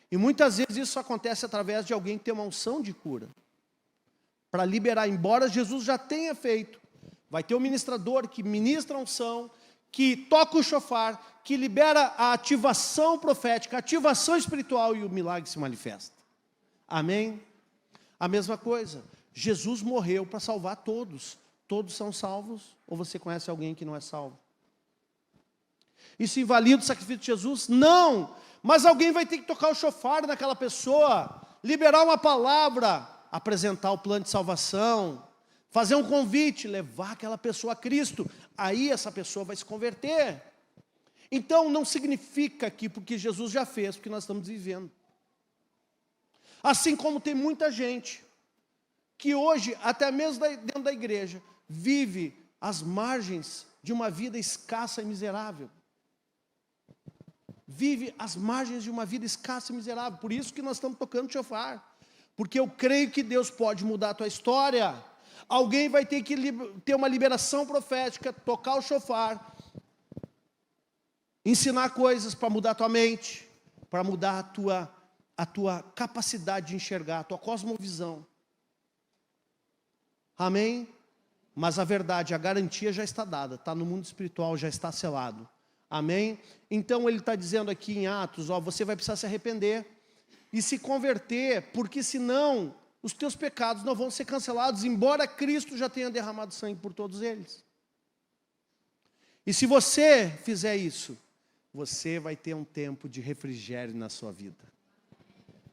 E muitas vezes isso acontece através de alguém que tem uma unção de cura. Para liberar, embora Jesus já tenha feito, vai ter um ministrador que ministra a unção, que toca o chofar, que libera a ativação profética, a ativação espiritual e o milagre se manifesta. Amém? A mesma coisa, Jesus morreu para salvar todos. Todos são salvos? Ou você conhece alguém que não é salvo? Isso invalida o sacrifício de Jesus? Não! Mas alguém vai ter que tocar o chofar naquela pessoa, liberar uma palavra, apresentar o plano de salvação, fazer um convite, levar aquela pessoa a Cristo. Aí essa pessoa vai se converter. Então não significa que porque Jesus já fez, porque nós estamos vivendo. Assim como tem muita gente que hoje, até mesmo dentro da igreja, vive às margens de uma vida escassa e miserável. Vive às margens de uma vida escassa e miserável. Por isso que nós estamos tocando chofar. Porque eu creio que Deus pode mudar a tua história. Alguém vai ter que ter uma liberação profética, tocar o chofar, ensinar coisas para mudar a tua mente, para mudar a tua capacidade de enxergar, a tua cosmovisão. Amém? Mas a verdade, a garantia já está dada, está no mundo espiritual, já está selado. Amém? Então ele está dizendo aqui em Atos, você vai precisar se arrepender e se converter, porque senão os teus pecados não vão ser cancelados, embora Cristo já tenha derramado sangue por todos eles. E se você fizer isso, você vai ter um tempo de refrigério na sua vida.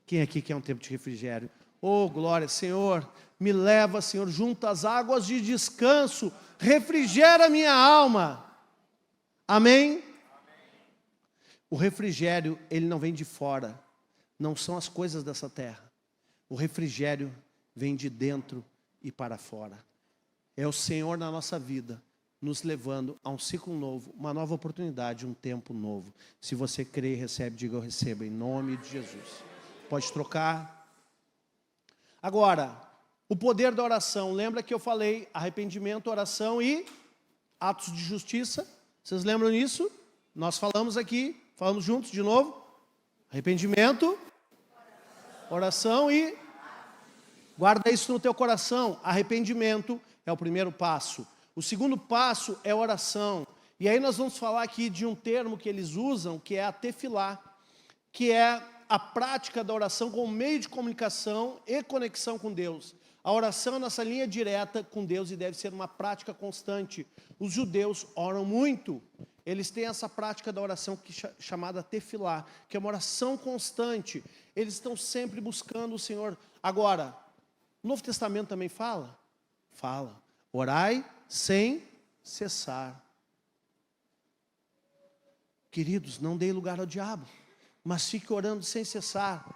Quem aqui quer um tempo de refrigério? Oh, glória, Senhor, me leva, Senhor, junto às águas de descanso, refrigera a minha alma. Amém? O refrigério, ele não vem de fora, não são as coisas dessa terra. O refrigério vem de dentro e para fora. É o Senhor na nossa vida, nos levando a um ciclo novo, uma nova oportunidade, um tempo novo. Se você crê e recebe, diga eu recebo, em nome de Jesus. Pode trocar. Agora, o poder da oração. Lembra que eu falei arrependimento, oração e atos de justiça? Vocês lembram disso? Nós falamos aqui, falamos juntos de novo. Arrependimento, oração e guarda isso no teu coração. Arrependimento é o primeiro passo. O segundo passo é oração. E aí nós vamos falar aqui de um termo que eles usam, que é a tefilá, que é a prática da oração como meio de comunicação e conexão com Deus. A oração é nossa linha direta com Deus e deve ser uma prática constante. Os judeus oram muito. Eles têm essa prática da oração chamada tefilá, que é uma oração constante. Eles estão sempre buscando o Senhor. Agora, o Novo Testamento também fala? Fala. Orai sem cessar. Queridos, não dê lugar ao diabo, mas fique orando sem cessar,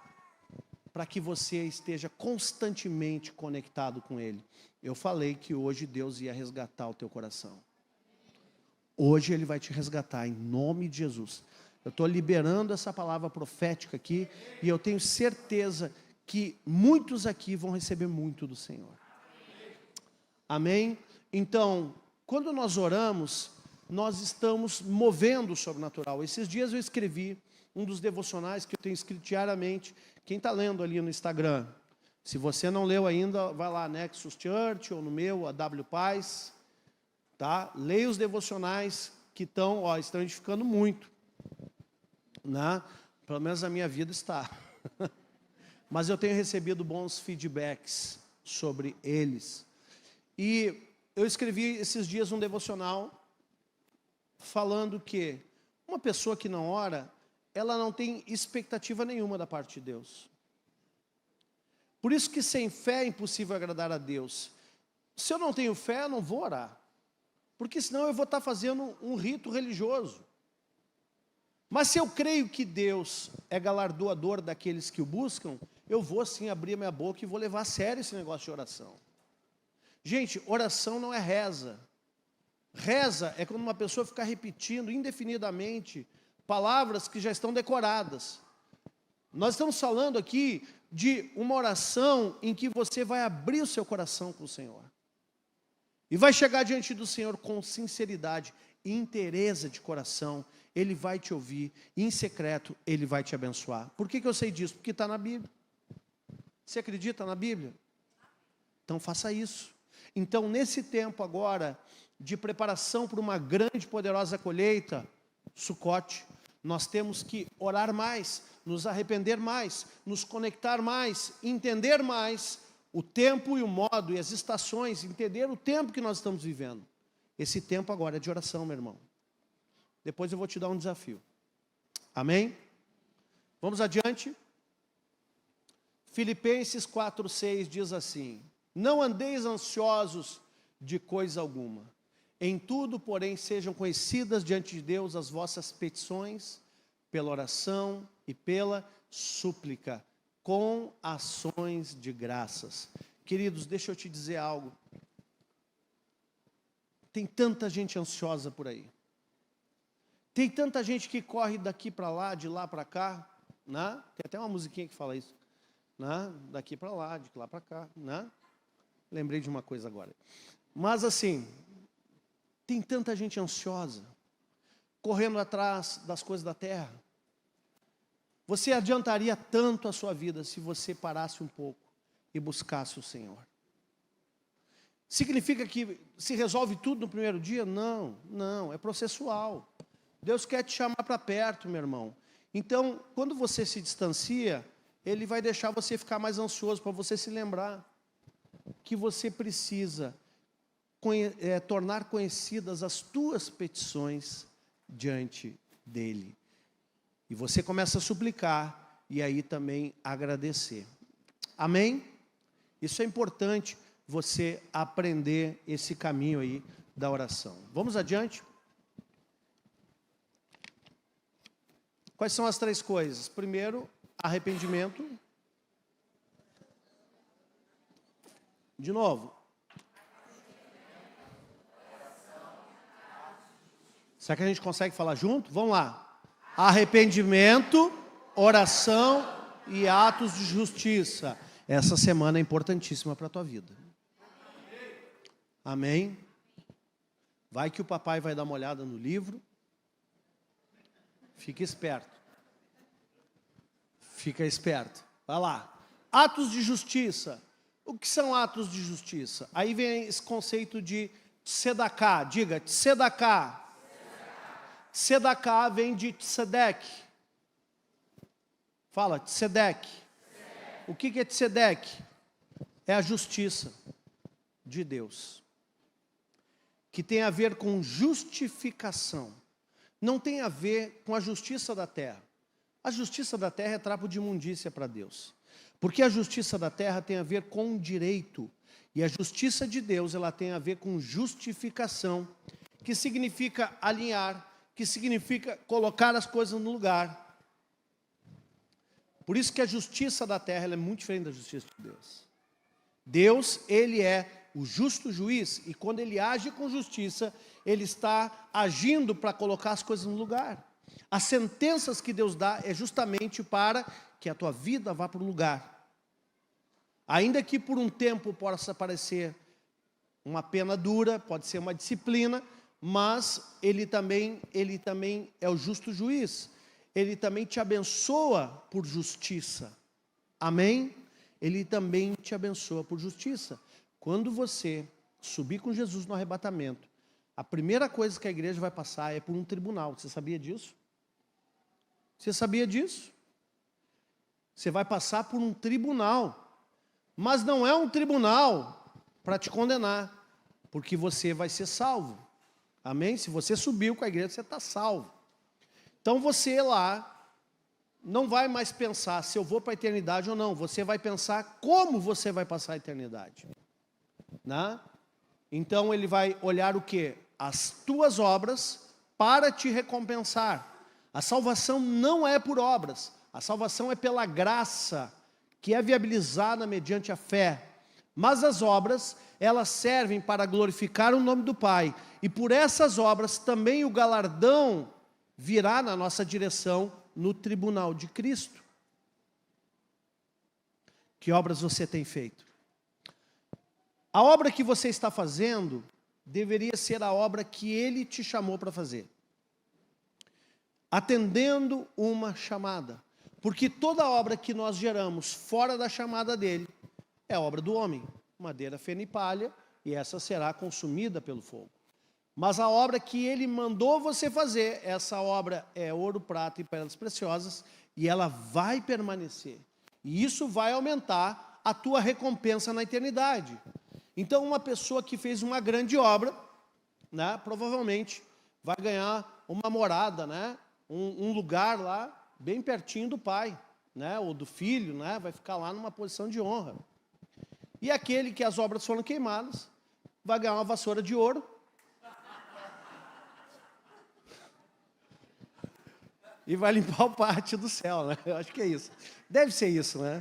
para que você esteja constantemente conectado com Ele. Eu falei que hoje Deus ia resgatar o teu coração. Hoje Ele vai te resgatar, em nome de Jesus. Eu estou liberando essa palavra profética aqui, e eu tenho certeza que muitos aqui vão receber muito do Senhor. Amém? Então, quando nós oramos, nós estamos movendo o sobrenatural. Esses dias eu escrevi um dos devocionais que eu tenho escrito diariamente. Quem está lendo ali no Instagram, se você não leu ainda, vai lá, Nexus Church, ou no meu, a W Paz, tá? Leia os devocionais que estão edificando muito, né? Pelo menos a minha vida está. mas eu tenho recebido bons feedbacks sobre eles. E eu escrevi esses dias um devocional falando que uma pessoa que não ora, ela não tem expectativa nenhuma da parte de Deus. Por isso que sem fé é impossível agradar a Deus. Se eu não tenho fé, eu não vou orar. Porque senão eu vou estar fazendo um rito religioso. Mas se eu creio que Deus é galardoador daqueles que o buscam, eu vou sim abrir a minha boca e vou levar a sério esse negócio de oração. Gente, oração não é reza. Reza é quando uma pessoa fica repetindo indefinidamente palavras que já estão decoradas. Nós estamos falando aqui de uma oração em que você vai abrir o seu coração com o Senhor. E vai chegar diante do Senhor com sinceridade e inteireza de coração. Ele vai te ouvir e em secreto Ele vai te abençoar. Por que eu sei disso? Porque está na Bíblia. Você acredita na Bíblia? Então faça isso. Então nesse tempo agora de preparação para uma grande e poderosa colheita, Sucote, nós temos que orar mais, nos arrepender mais, nos conectar mais, entender mais o tempo e o modo e as estações, entender o tempo que nós estamos vivendo. Esse tempo agora é de oração, meu irmão. Depois eu vou te dar um desafio. Amém? Vamos adiante. Filipenses 4:6 diz assim: não andeis ansiosos de coisa alguma. Em tudo, porém, sejam conhecidas diante de Deus as vossas petições, pela oração e pela súplica, com ações de graças. Queridos, deixa eu te dizer algo. Tem tanta gente ansiosa por aí. Tem tanta gente que corre daqui para lá, de lá para cá, né? Tem até uma musiquinha que fala isso, né? Daqui para lá, de lá para cá, né? Lembrei de uma coisa agora. Mas assim, tem tanta gente ansiosa, correndo atrás das coisas da terra. Você adiantaria tanto a sua vida se você parasse um pouco e buscasse o Senhor. Significa que se resolve tudo no primeiro dia? Não, não, é processual. Deus quer te chamar para perto, meu irmão. Então, quando você se distancia, Ele vai deixar você ficar mais ansioso, para você se lembrar que você precisa tornar conhecidas as tuas petições diante dEle. E você começa a suplicar e aí também agradecer. Amém? Isso é importante, você aprender esse caminho aí da oração. Vamos adiante? Quais são as três coisas? Primeiro, arrependimento. De novo. Será que a gente consegue falar junto? Vamos lá. Arrependimento, oração e atos de justiça. Essa semana é importantíssima para a tua vida. Amém? Vai que o papai vai dar uma olhada no livro. Fica esperto. Fica esperto. Vai lá. Atos de justiça. O que são atos de justiça? Aí vem esse conceito de tzedaká. Diga, tzedaká. Tzedaká vem de tzedek. Fala, tzedek. O que é tzedek? É a justiça de Deus. Que tem a ver com justificação. Não tem a ver com a justiça da terra. A justiça da terra é trapo de imundícia para Deus. Porque a justiça da terra tem a ver com direito. E a justiça de Deus, ela tem a ver com justificação, que significa alinhar, que significa colocar as coisas no lugar. Por isso que a justiça da terra ela é muito diferente da justiça de Deus. Deus, Ele é o justo juiz, e quando Ele age com justiça, Ele está agindo para colocar as coisas no lugar. As sentenças que Deus dá é justamente para que a tua vida vá para o lugar. Ainda que por um tempo possa parecer uma pena dura, pode ser uma disciplina, mas Ele também é o justo juiz. Ele também te abençoa por justiça. Amém? Ele também te abençoa por justiça. Quando você subir com Jesus no arrebatamento, a primeira coisa que a igreja vai passar é por um tribunal. Você sabia disso? Você sabia disso? Você vai passar por um tribunal. Mas não é um tribunal para te condenar, porque você vai ser salvo. Amém? Se você subiu com a igreja, você está salvo. Então você lá não vai mais pensar se eu vou para a eternidade ou não. Você vai pensar como você vai passar a eternidade. Né? Então ele vai olhar o quê? As tuas obras para te recompensar. A salvação não é por obras. A salvação é pela graça, que é viabilizada mediante a fé. Mas as obras, elas servem para glorificar o nome do Pai. E por essas obras também o galardão virá na nossa direção no tribunal de Cristo. Que obras você tem feito? A obra que você está fazendo deveria ser a obra que Ele te chamou para fazer. Atendendo uma chamada. Porque toda obra que nós geramos fora da chamada dEle é obra do homem. Madeira, feno e palha, e essa será consumida pelo fogo. Mas a obra que Ele mandou você fazer, essa obra é ouro, prata e pedras preciosas, e ela vai permanecer. E isso vai aumentar a tua recompensa na eternidade. Então, uma pessoa que fez uma grande obra, né, provavelmente vai ganhar uma morada, né, um lugar lá, bem pertinho do pai, né, ou do filho, né, vai ficar lá numa posição de honra. E aquele que as obras foram queimadas, vai ganhar uma vassoura de ouro, e vai limpar o pátio do céu, né? Eu acho que é isso. Deve ser isso, né?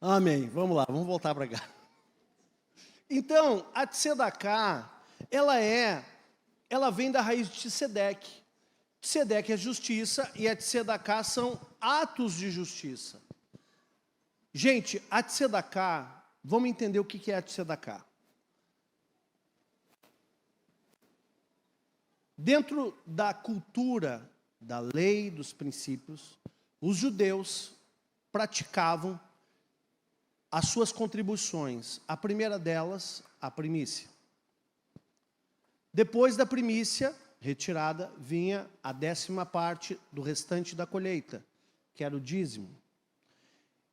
Amém. Vamos lá, vamos voltar para cá. Então, a tzedaká, ela vem da raiz de tzedeque. Tzedeque é justiça e a tzedaká são atos de justiça. Gente, a tzedaká, vamos entender o que é a tzedaká. Dentro da cultura, da lei, dos princípios, os judeus praticavam as suas contribuições. A primeira delas, a primícia. Depois da primícia retirada, vinha a 10ª parte do restante da colheita, que era o dízimo.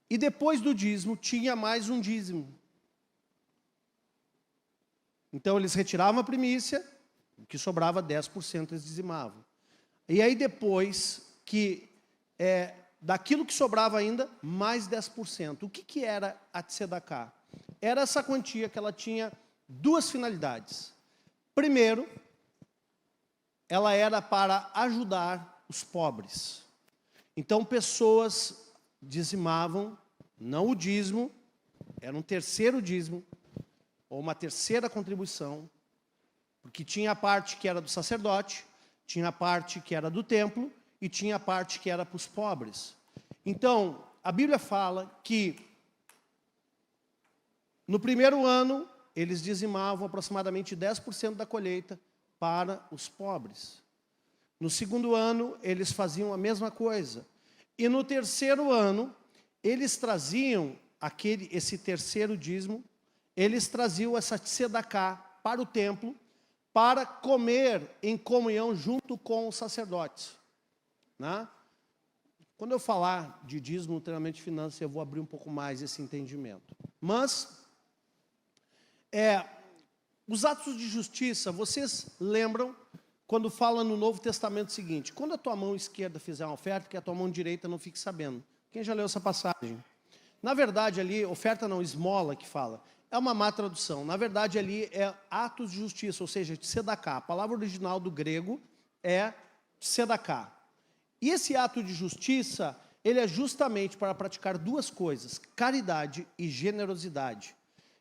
E depois do dízimo, tinha mais um dízimo. Então, eles retiravam a primícia, o que sobrava 10% eles dizimavam. E aí depois daquilo que sobrava ainda, mais 10%. O que era a tzedaká? Era essa quantia que ela tinha duas finalidades. Primeiro, ela era para ajudar os pobres. Então pessoas dizimavam, não o dízimo, era um terceiro dízimo, ou uma terceira contribuição, porque tinha a parte que era do sacerdote, tinha a parte que era do templo, e tinha a parte que era para os pobres. Então, a Bíblia fala que no primeiro ano, eles dizimavam aproximadamente 10% da colheita para os pobres. No segundo ano, eles faziam a mesma coisa. E no terceiro ano, eles traziam esse terceiro dízimo, eles traziam essa tzedaká para o templo, para comer em comunhão junto com os sacerdotes. Né? Quando eu falar de dízimo no treinamento de finanças, eu vou abrir um pouco mais esse entendimento. Mas, os atos de justiça, vocês lembram, quando fala no Novo Testamento o seguinte, quando a tua mão esquerda fizer uma oferta, que a tua mão direita não fique sabendo. Quem já leu essa passagem? Na verdade, ali, oferta não, esmola que fala, é uma má tradução. Na verdade, ali é atos de justiça, ou seja, tzedaká. A palavra original do grego é tzedaká. E esse ato de justiça, ele é justamente para praticar duas coisas, caridade e generosidade.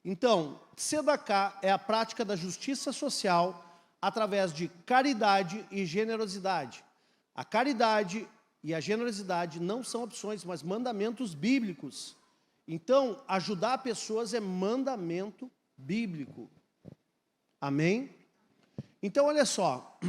Então, tzedaká é a prática da justiça social através de caridade e generosidade. A caridade e a generosidade não são opções, mas mandamentos bíblicos. Então, ajudar pessoas é mandamento bíblico. Amém? Então, olha só.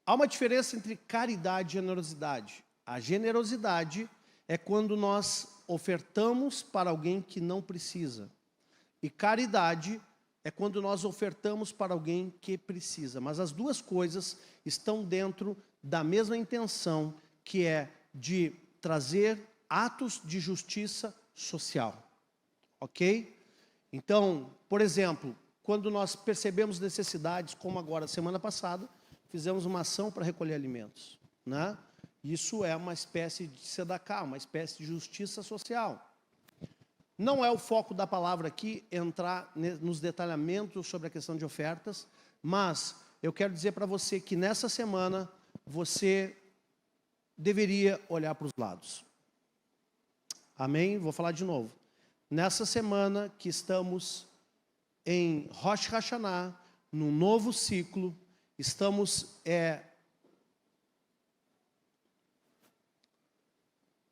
Há uma diferença entre caridade e generosidade. A generosidade é quando nós ofertamos para alguém que não precisa. E caridade é quando nós ofertamos para alguém que precisa. Mas as duas coisas estão dentro da mesma intenção, que é de trazer atos de justiça social. Ok? Então, por exemplo, quando nós percebemos necessidades, como agora, semana passada, fizemos uma ação para recolher alimentos, né? Isso é uma espécie de sedacá, uma espécie de justiça social. Não é o foco da palavra aqui entrar nos detalhamentos sobre a questão de ofertas, mas eu quero dizer para você que nessa semana você deveria olhar para os lados. Amém? Vou falar de novo. Nessa semana que estamos em Rosh Hashanah, num novo ciclo, estamos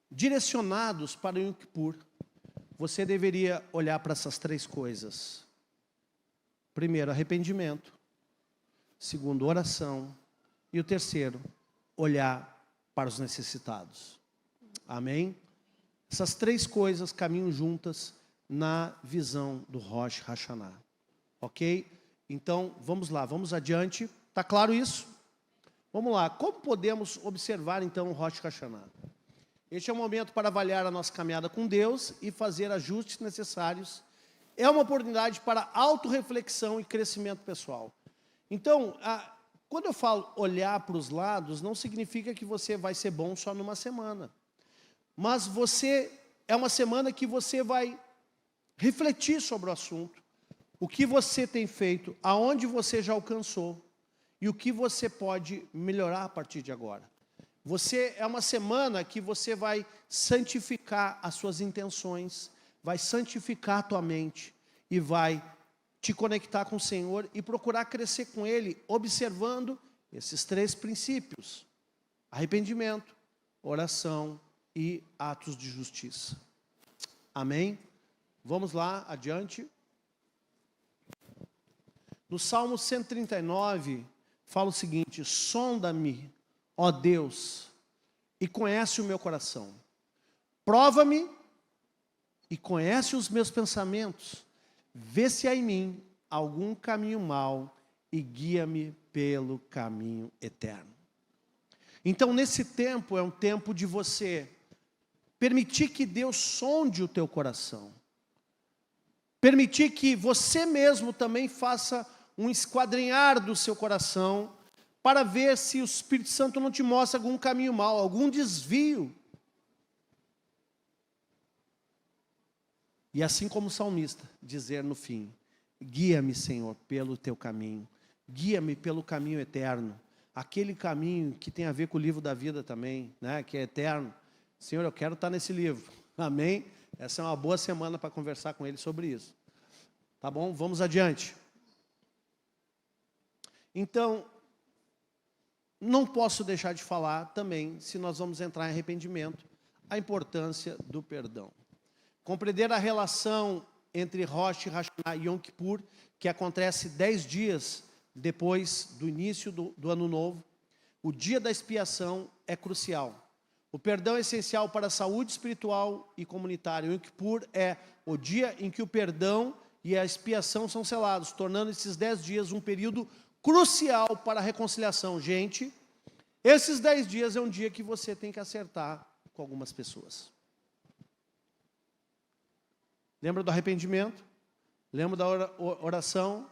direcionados para o Yom Kippur. Você deveria olhar para essas três coisas. Primeiro, arrependimento. Segundo, oração. E o terceiro, olhar para os necessitados. Amém? Essas três coisas caminham juntas na visão do Rosh Hashanah. Ok? Então, vamos lá, vamos adiante. Está claro isso? Vamos lá. Como podemos observar, então, o Rosh Hashanah? Este é o momento para avaliar a nossa caminhada com Deus e fazer ajustes necessários. É uma oportunidade para autorreflexão e crescimento pessoal. Então, quando eu falo olhar para os lados, não significa que você vai ser bom só numa semana. Mas é uma semana que você vai refletir sobre o assunto, o que você tem feito, aonde você já alcançou e o que você pode melhorar a partir de agora. É uma semana que você vai santificar as suas intenções, vai santificar a tua mente e vai te conectar com o Senhor e procurar crescer com Ele, observando esses três princípios: arrependimento, oração e atos de justiça. Amém? Vamos lá, adiante. No Salmo 139, fala o seguinte: sonda-me, ó Deus, e conhece o meu coração. Prova-me e conhece os meus pensamentos. Vê se há em mim algum caminho mau e guia-me pelo caminho eterno. Então, nesse tempo, é um tempo de você permitir que Deus sonde o teu coração. Permitir que você mesmo também faça um esquadrinhar do seu coração, para ver se o Espírito Santo não te mostra algum caminho mau, algum desvio. E assim como o salmista, dizer no fim: guia-me, Senhor, pelo teu caminho, guia-me pelo caminho eterno, aquele caminho que tem a ver com o livro da vida também, né, que é eterno. Senhor, eu quero estar nesse livro, amém? Essa é uma boa semana para conversar com Ele sobre isso. Tá bom? Vamos adiante. Então, não posso deixar de falar também, se nós vamos entrar em arrependimento, a importância do perdão. Compreender a relação entre Rosh Hashanah e Yom Kippur, que acontece 10 dias depois do início do ano novo. O dia da expiação é crucial. O perdão é essencial para a saúde espiritual e comunitária. O Yom Kippur é o dia em que o perdão e a expiação são selados, tornando esses 10 dias um período crucial para a reconciliação. Gente, esses 10 dias é um dia que você tem que acertar com algumas pessoas. Lembra do arrependimento? Lembra da oração?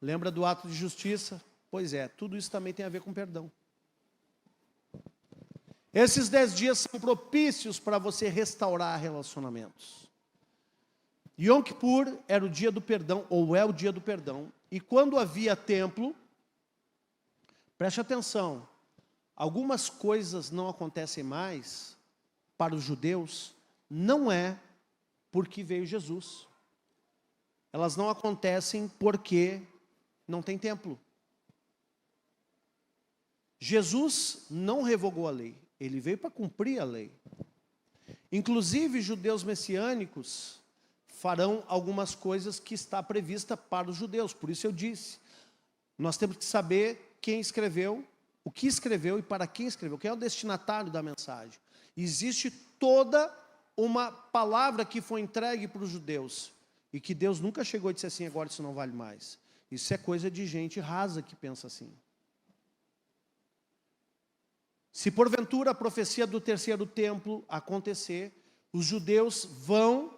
Lembra do ato de justiça? Pois é, tudo isso também tem a ver com perdão. Esses 10 dias são propícios para você restaurar relacionamentos. Yom Kippur era o dia do perdão, ou é o dia do perdão. E quando havia templo, preste atenção, algumas coisas não acontecem mais para os judeus, não é porque veio Jesus. Elas não acontecem porque não tem templo. Jesus não revogou a lei, ele veio para cumprir a lei. Inclusive, judeus messiânicos farão algumas coisas que está prevista para os judeus. Por isso eu disse, nós temos que saber quem escreveu, o que escreveu e para quem escreveu, quem é o destinatário da mensagem. Existe toda uma palavra que foi entregue para os judeus. E que Deus nunca chegou e disse assim, agora isso não vale mais. Isso é coisa de gente rasa que pensa assim. Se porventura a profecia do terceiro templo acontecer, os judeus vão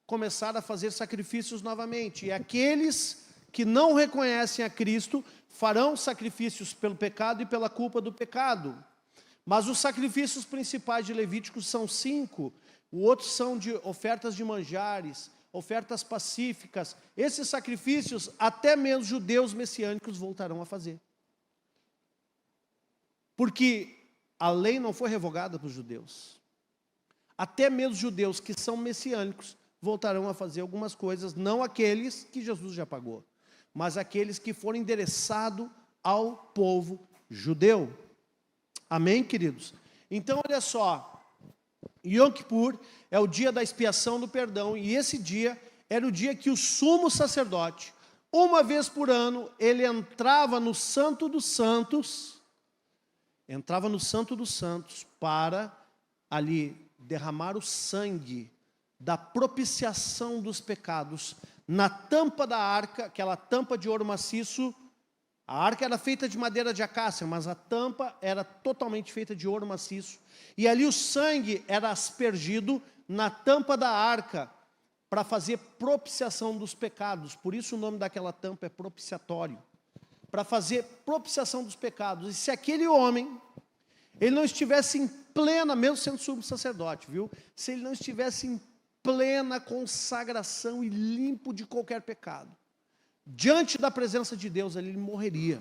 começar a fazer sacrifícios novamente. E aqueles que não reconhecem a Cristo farão sacrifícios pelo pecado e pela culpa do pecado. Mas os sacrifícios principais de Levíticos são 5. O outro são de ofertas de manjares, ofertas pacíficas. Esses sacrifícios, até mesmo judeus messiânicos voltarão a fazer. Porque a lei não foi revogada para os judeus. Até mesmo judeus que são messiânicos voltarão a fazer algumas coisas, não aqueles que Jesus já pagou, mas aqueles que foram endereçados ao povo judeu. Amém, queridos? Então, olha só, Yom Kippur é o dia da expiação do perdão, e esse dia era o dia que o sumo sacerdote, uma vez por ano, ele entrava no Santo dos Santos, para ali derramar o sangue da propiciação dos pecados na tampa da arca, aquela tampa de ouro maciço. A arca era feita de madeira de acácia, mas a tampa era totalmente feita de ouro maciço. E ali o sangue era aspergido na tampa da arca para fazer propiciação dos pecados. Por isso o nome daquela tampa é propiciatório. Para fazer propiciação dos pecados. E se aquele homem, ele não estivesse em plena, mesmo sendo sumo sacerdote, viu? Se ele não estivesse em plena consagração e limpo de qualquer pecado, diante da presença de Deus, ele morreria.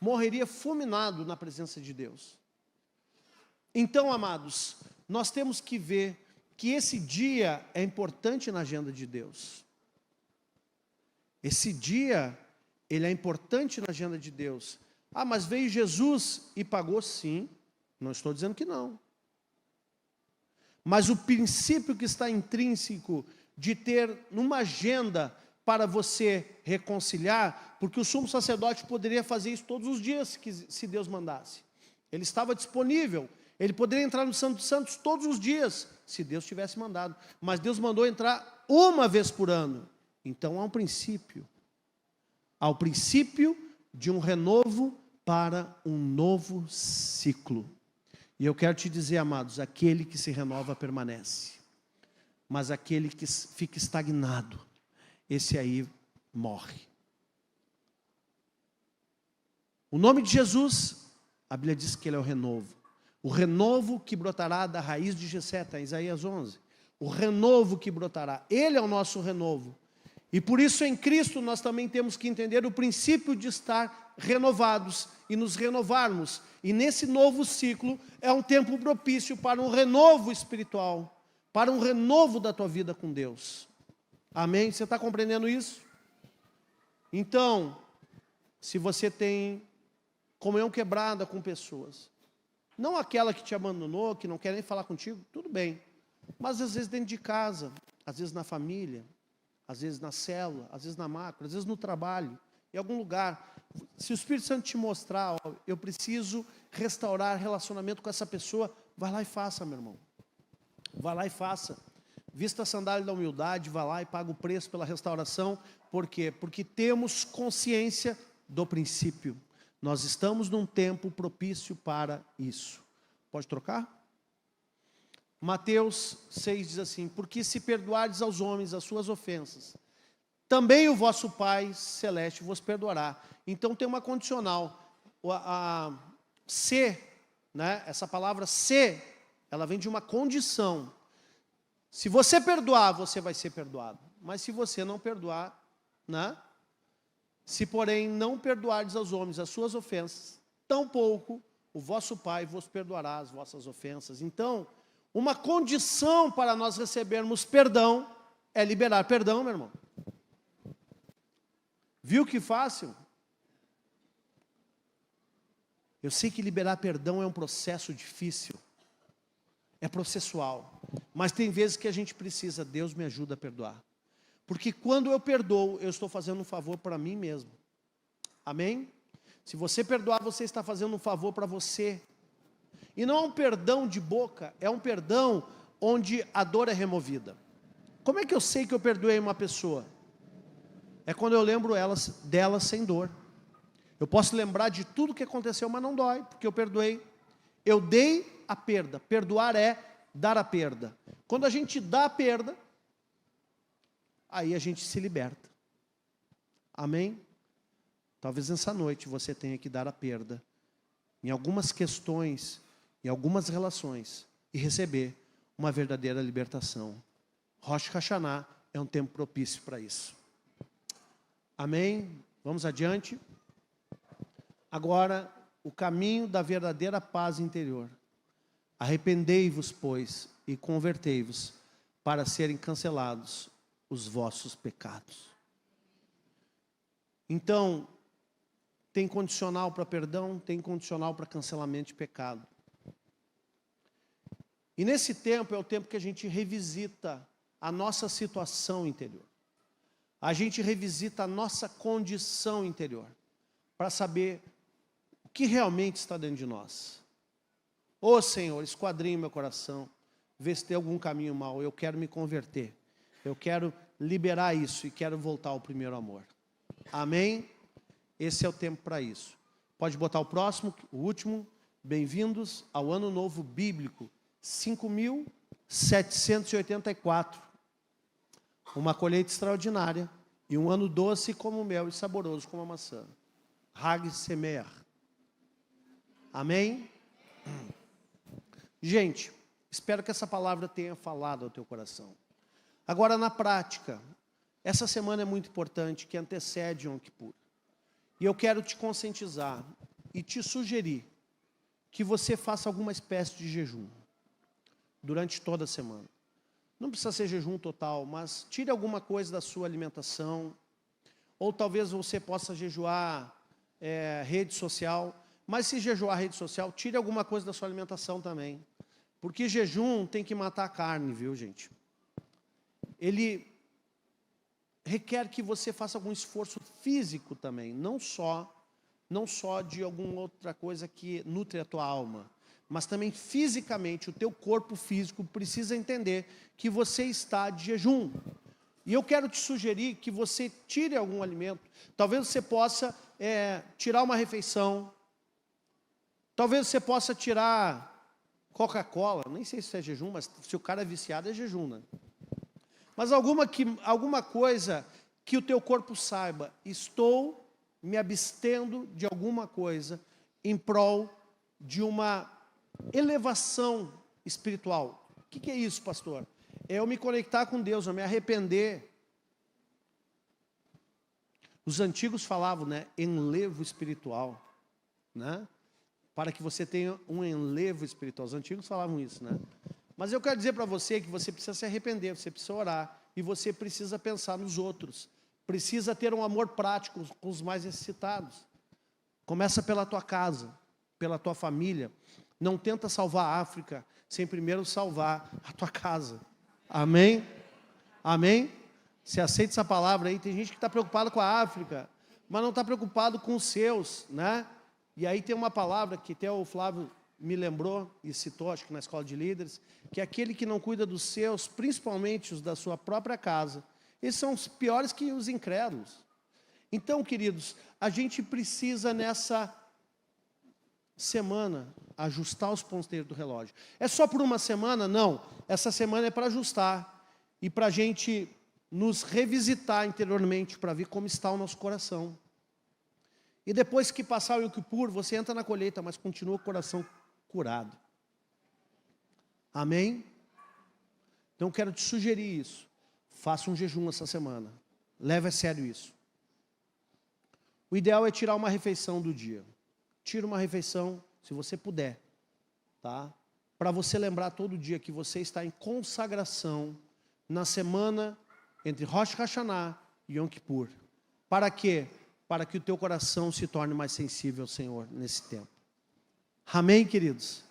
Morreria fulminado na presença de Deus. Então, amados, nós temos que ver que esse dia é importante na agenda de Deus. Esse dia, ele é importante na agenda de Deus. Ah, mas veio Jesus e pagou, sim. Não estou dizendo que não. Mas o princípio que está intrínseco de ter numa agenda para você reconciliar, porque o sumo sacerdote poderia fazer isso todos os dias, se Deus mandasse. Ele estava disponível, ele poderia entrar no Santo dos Santos todos os dias, se Deus tivesse mandado. Mas Deus mandou entrar uma vez por ano. Então há um princípio. Há o princípio de um renovo para um novo ciclo. E eu quero te dizer, amados, aquele que se renova permanece. Mas aquele que fica estagnado, esse aí morre. O nome de Jesus, a Bíblia diz que ele é o renovo. O renovo que brotará da raiz de Jessé, está em Isaías 11. O renovo que brotará, ele é o nosso renovo. E por isso em Cristo nós também temos que entender o princípio de estar renovados e nos renovarmos. E nesse novo ciclo é um tempo propício para um renovo espiritual, para um renovo da tua vida com Deus. Amém? Você está compreendendo isso? Então, se você tem comunhão quebrada com pessoas, não aquela que te abandonou, que não quer nem falar contigo, tudo bem. Mas às vezes dentro de casa, às vezes na família, às vezes na célula, às vezes na macro, às vezes no trabalho, em algum lugar. Se o Espírito Santo te mostrar, ó, eu preciso restaurar relacionamento com essa pessoa, vai lá e faça, meu irmão. Vai lá e faça. Vista a sandália da humildade, vai lá e paga o preço pela restauração. Por quê? Porque temos consciência do princípio. Nós estamos num tempo propício para isso. Pode trocar? Mateus 6 diz assim, porque se perdoardes aos homens as suas ofensas, também o vosso Pai Celeste vos perdoará. Então tem uma condicional. Se, né, essa palavra se, ela vem de uma condição. Se você perdoar, você vai ser perdoado. Mas se você não perdoar, né? Se porém não perdoardes aos homens as suas ofensas, tampouco o vosso Pai vos perdoará as vossas ofensas. Então, uma condição para nós recebermos perdão é liberar perdão, meu irmão. Viu que fácil? Eu sei que liberar perdão é um processo difícil. É processual. Mas tem vezes que a gente precisa, Deus me ajuda a perdoar. Porque quando eu perdoo, eu estou fazendo um favor para mim mesmo. Amém? Se você perdoar, você está fazendo um favor para você. E não é um perdão de boca, é um perdão onde a dor é removida. Como é que eu sei que eu perdoei uma pessoa? É quando eu lembro dela sem dor. Eu posso lembrar de tudo que aconteceu, mas não dói, porque eu perdoei. Eu dei a perda. Perdoar é dar a perda. Quando a gente dá a perda, aí a gente se liberta. Amém? Talvez nessa noite você tenha que dar a perda em algumas questões, em algumas relações, e receber uma verdadeira libertação. Rosh Hashanah é um tempo propício para isso. Amém? Vamos adiante. Agora, o caminho da verdadeira paz interior. Arrependei-vos, pois, e convertei-vos, para serem cancelados os vossos pecados. Então, tem condicional para perdão, tem condicional para cancelamento de pecado. E nesse tempo é o tempo que a gente revisita a nossa situação interior. A gente revisita a nossa condição interior, para saber o que realmente está dentro de nós. Ô Senhor, esquadrinha meu coração, vê se tem algum caminho mau, eu quero me converter. Eu quero liberar isso e quero voltar ao primeiro amor. Amém? Esse é o tempo para isso. Pode botar o próximo, o último. Bem-vindos ao Ano Novo Bíblico, 5.784. Uma colheita extraordinária e um ano doce como o mel e saboroso como a maçã. Hag Semer. Amém? Gente, espero que essa palavra tenha falado ao teu coração. Agora, na prática, essa semana é muito importante, que antecede Yom Kippur. E eu quero te conscientizar e te sugerir que você faça alguma espécie de jejum durante toda a semana. Não precisa ser jejum total, mas tire alguma coisa da sua alimentação. Ou talvez você possa jejuar rede social. Mas se jejuar rede social, tire alguma coisa da sua alimentação também. Porque jejum tem que matar a carne, viu, gente? Ele requer que você faça algum esforço físico também. Não só de alguma outra coisa que nutre a tua alma. Mas também fisicamente, o teu corpo físico precisa entender que você está de jejum. E eu quero te sugerir que você tire algum alimento. Talvez você possa tirar uma refeição. Talvez você possa tirar Coca-Cola. Nem sei se é jejum, mas se o cara é viciado, é jejum, né? Mas alguma coisa que o teu corpo saiba. Estou me abstendo de alguma coisa em prol de uma elevação espiritual. O que é isso, pastor? É eu me conectar com Deus, eu me arrepender. Os antigos falavam, né? Enlevo espiritual, né? Para que você tenha um enlevo espiritual. Os antigos falavam isso, né? Mas eu quero dizer para você que você precisa se arrepender, você precisa orar, e você precisa pensar nos outros. Precisa ter um amor prático com os mais necessitados. Começa pela tua casa, pela tua família. Não tenta salvar a África sem primeiro salvar a tua casa. Amém? Amém? Você aceita essa palavra aí? Tem gente que está preocupada com a África, mas não está preocupado com os seus, né? E aí tem uma palavra que até o Flávio me lembrou e citou, acho que na escola de líderes, que é aquele que não cuida dos seus, principalmente os da sua própria casa. Esses são os piores que os incrédulos. Então, queridos, a gente precisa nessa semana ajustar os ponteiros do relógio. É só por uma semana? Não. Essa semana é para ajustar e para a gente nos revisitar interiormente para ver como está o nosso coração. E depois que passar o Yom Kippur, você entra na colheita, mas continua o coração curado. Amém? Então quero te sugerir isso. Faça um jejum essa semana. Leve a sério isso. O ideal é tirar uma refeição do dia. Tira uma refeição, se você puder, tá? Para você lembrar todo dia que você está em consagração na semana entre Rosh Hashanah e Yom Kippur. Para quê? Para que o teu coração se torne mais sensível ao Senhor nesse tempo. Amém, queridos?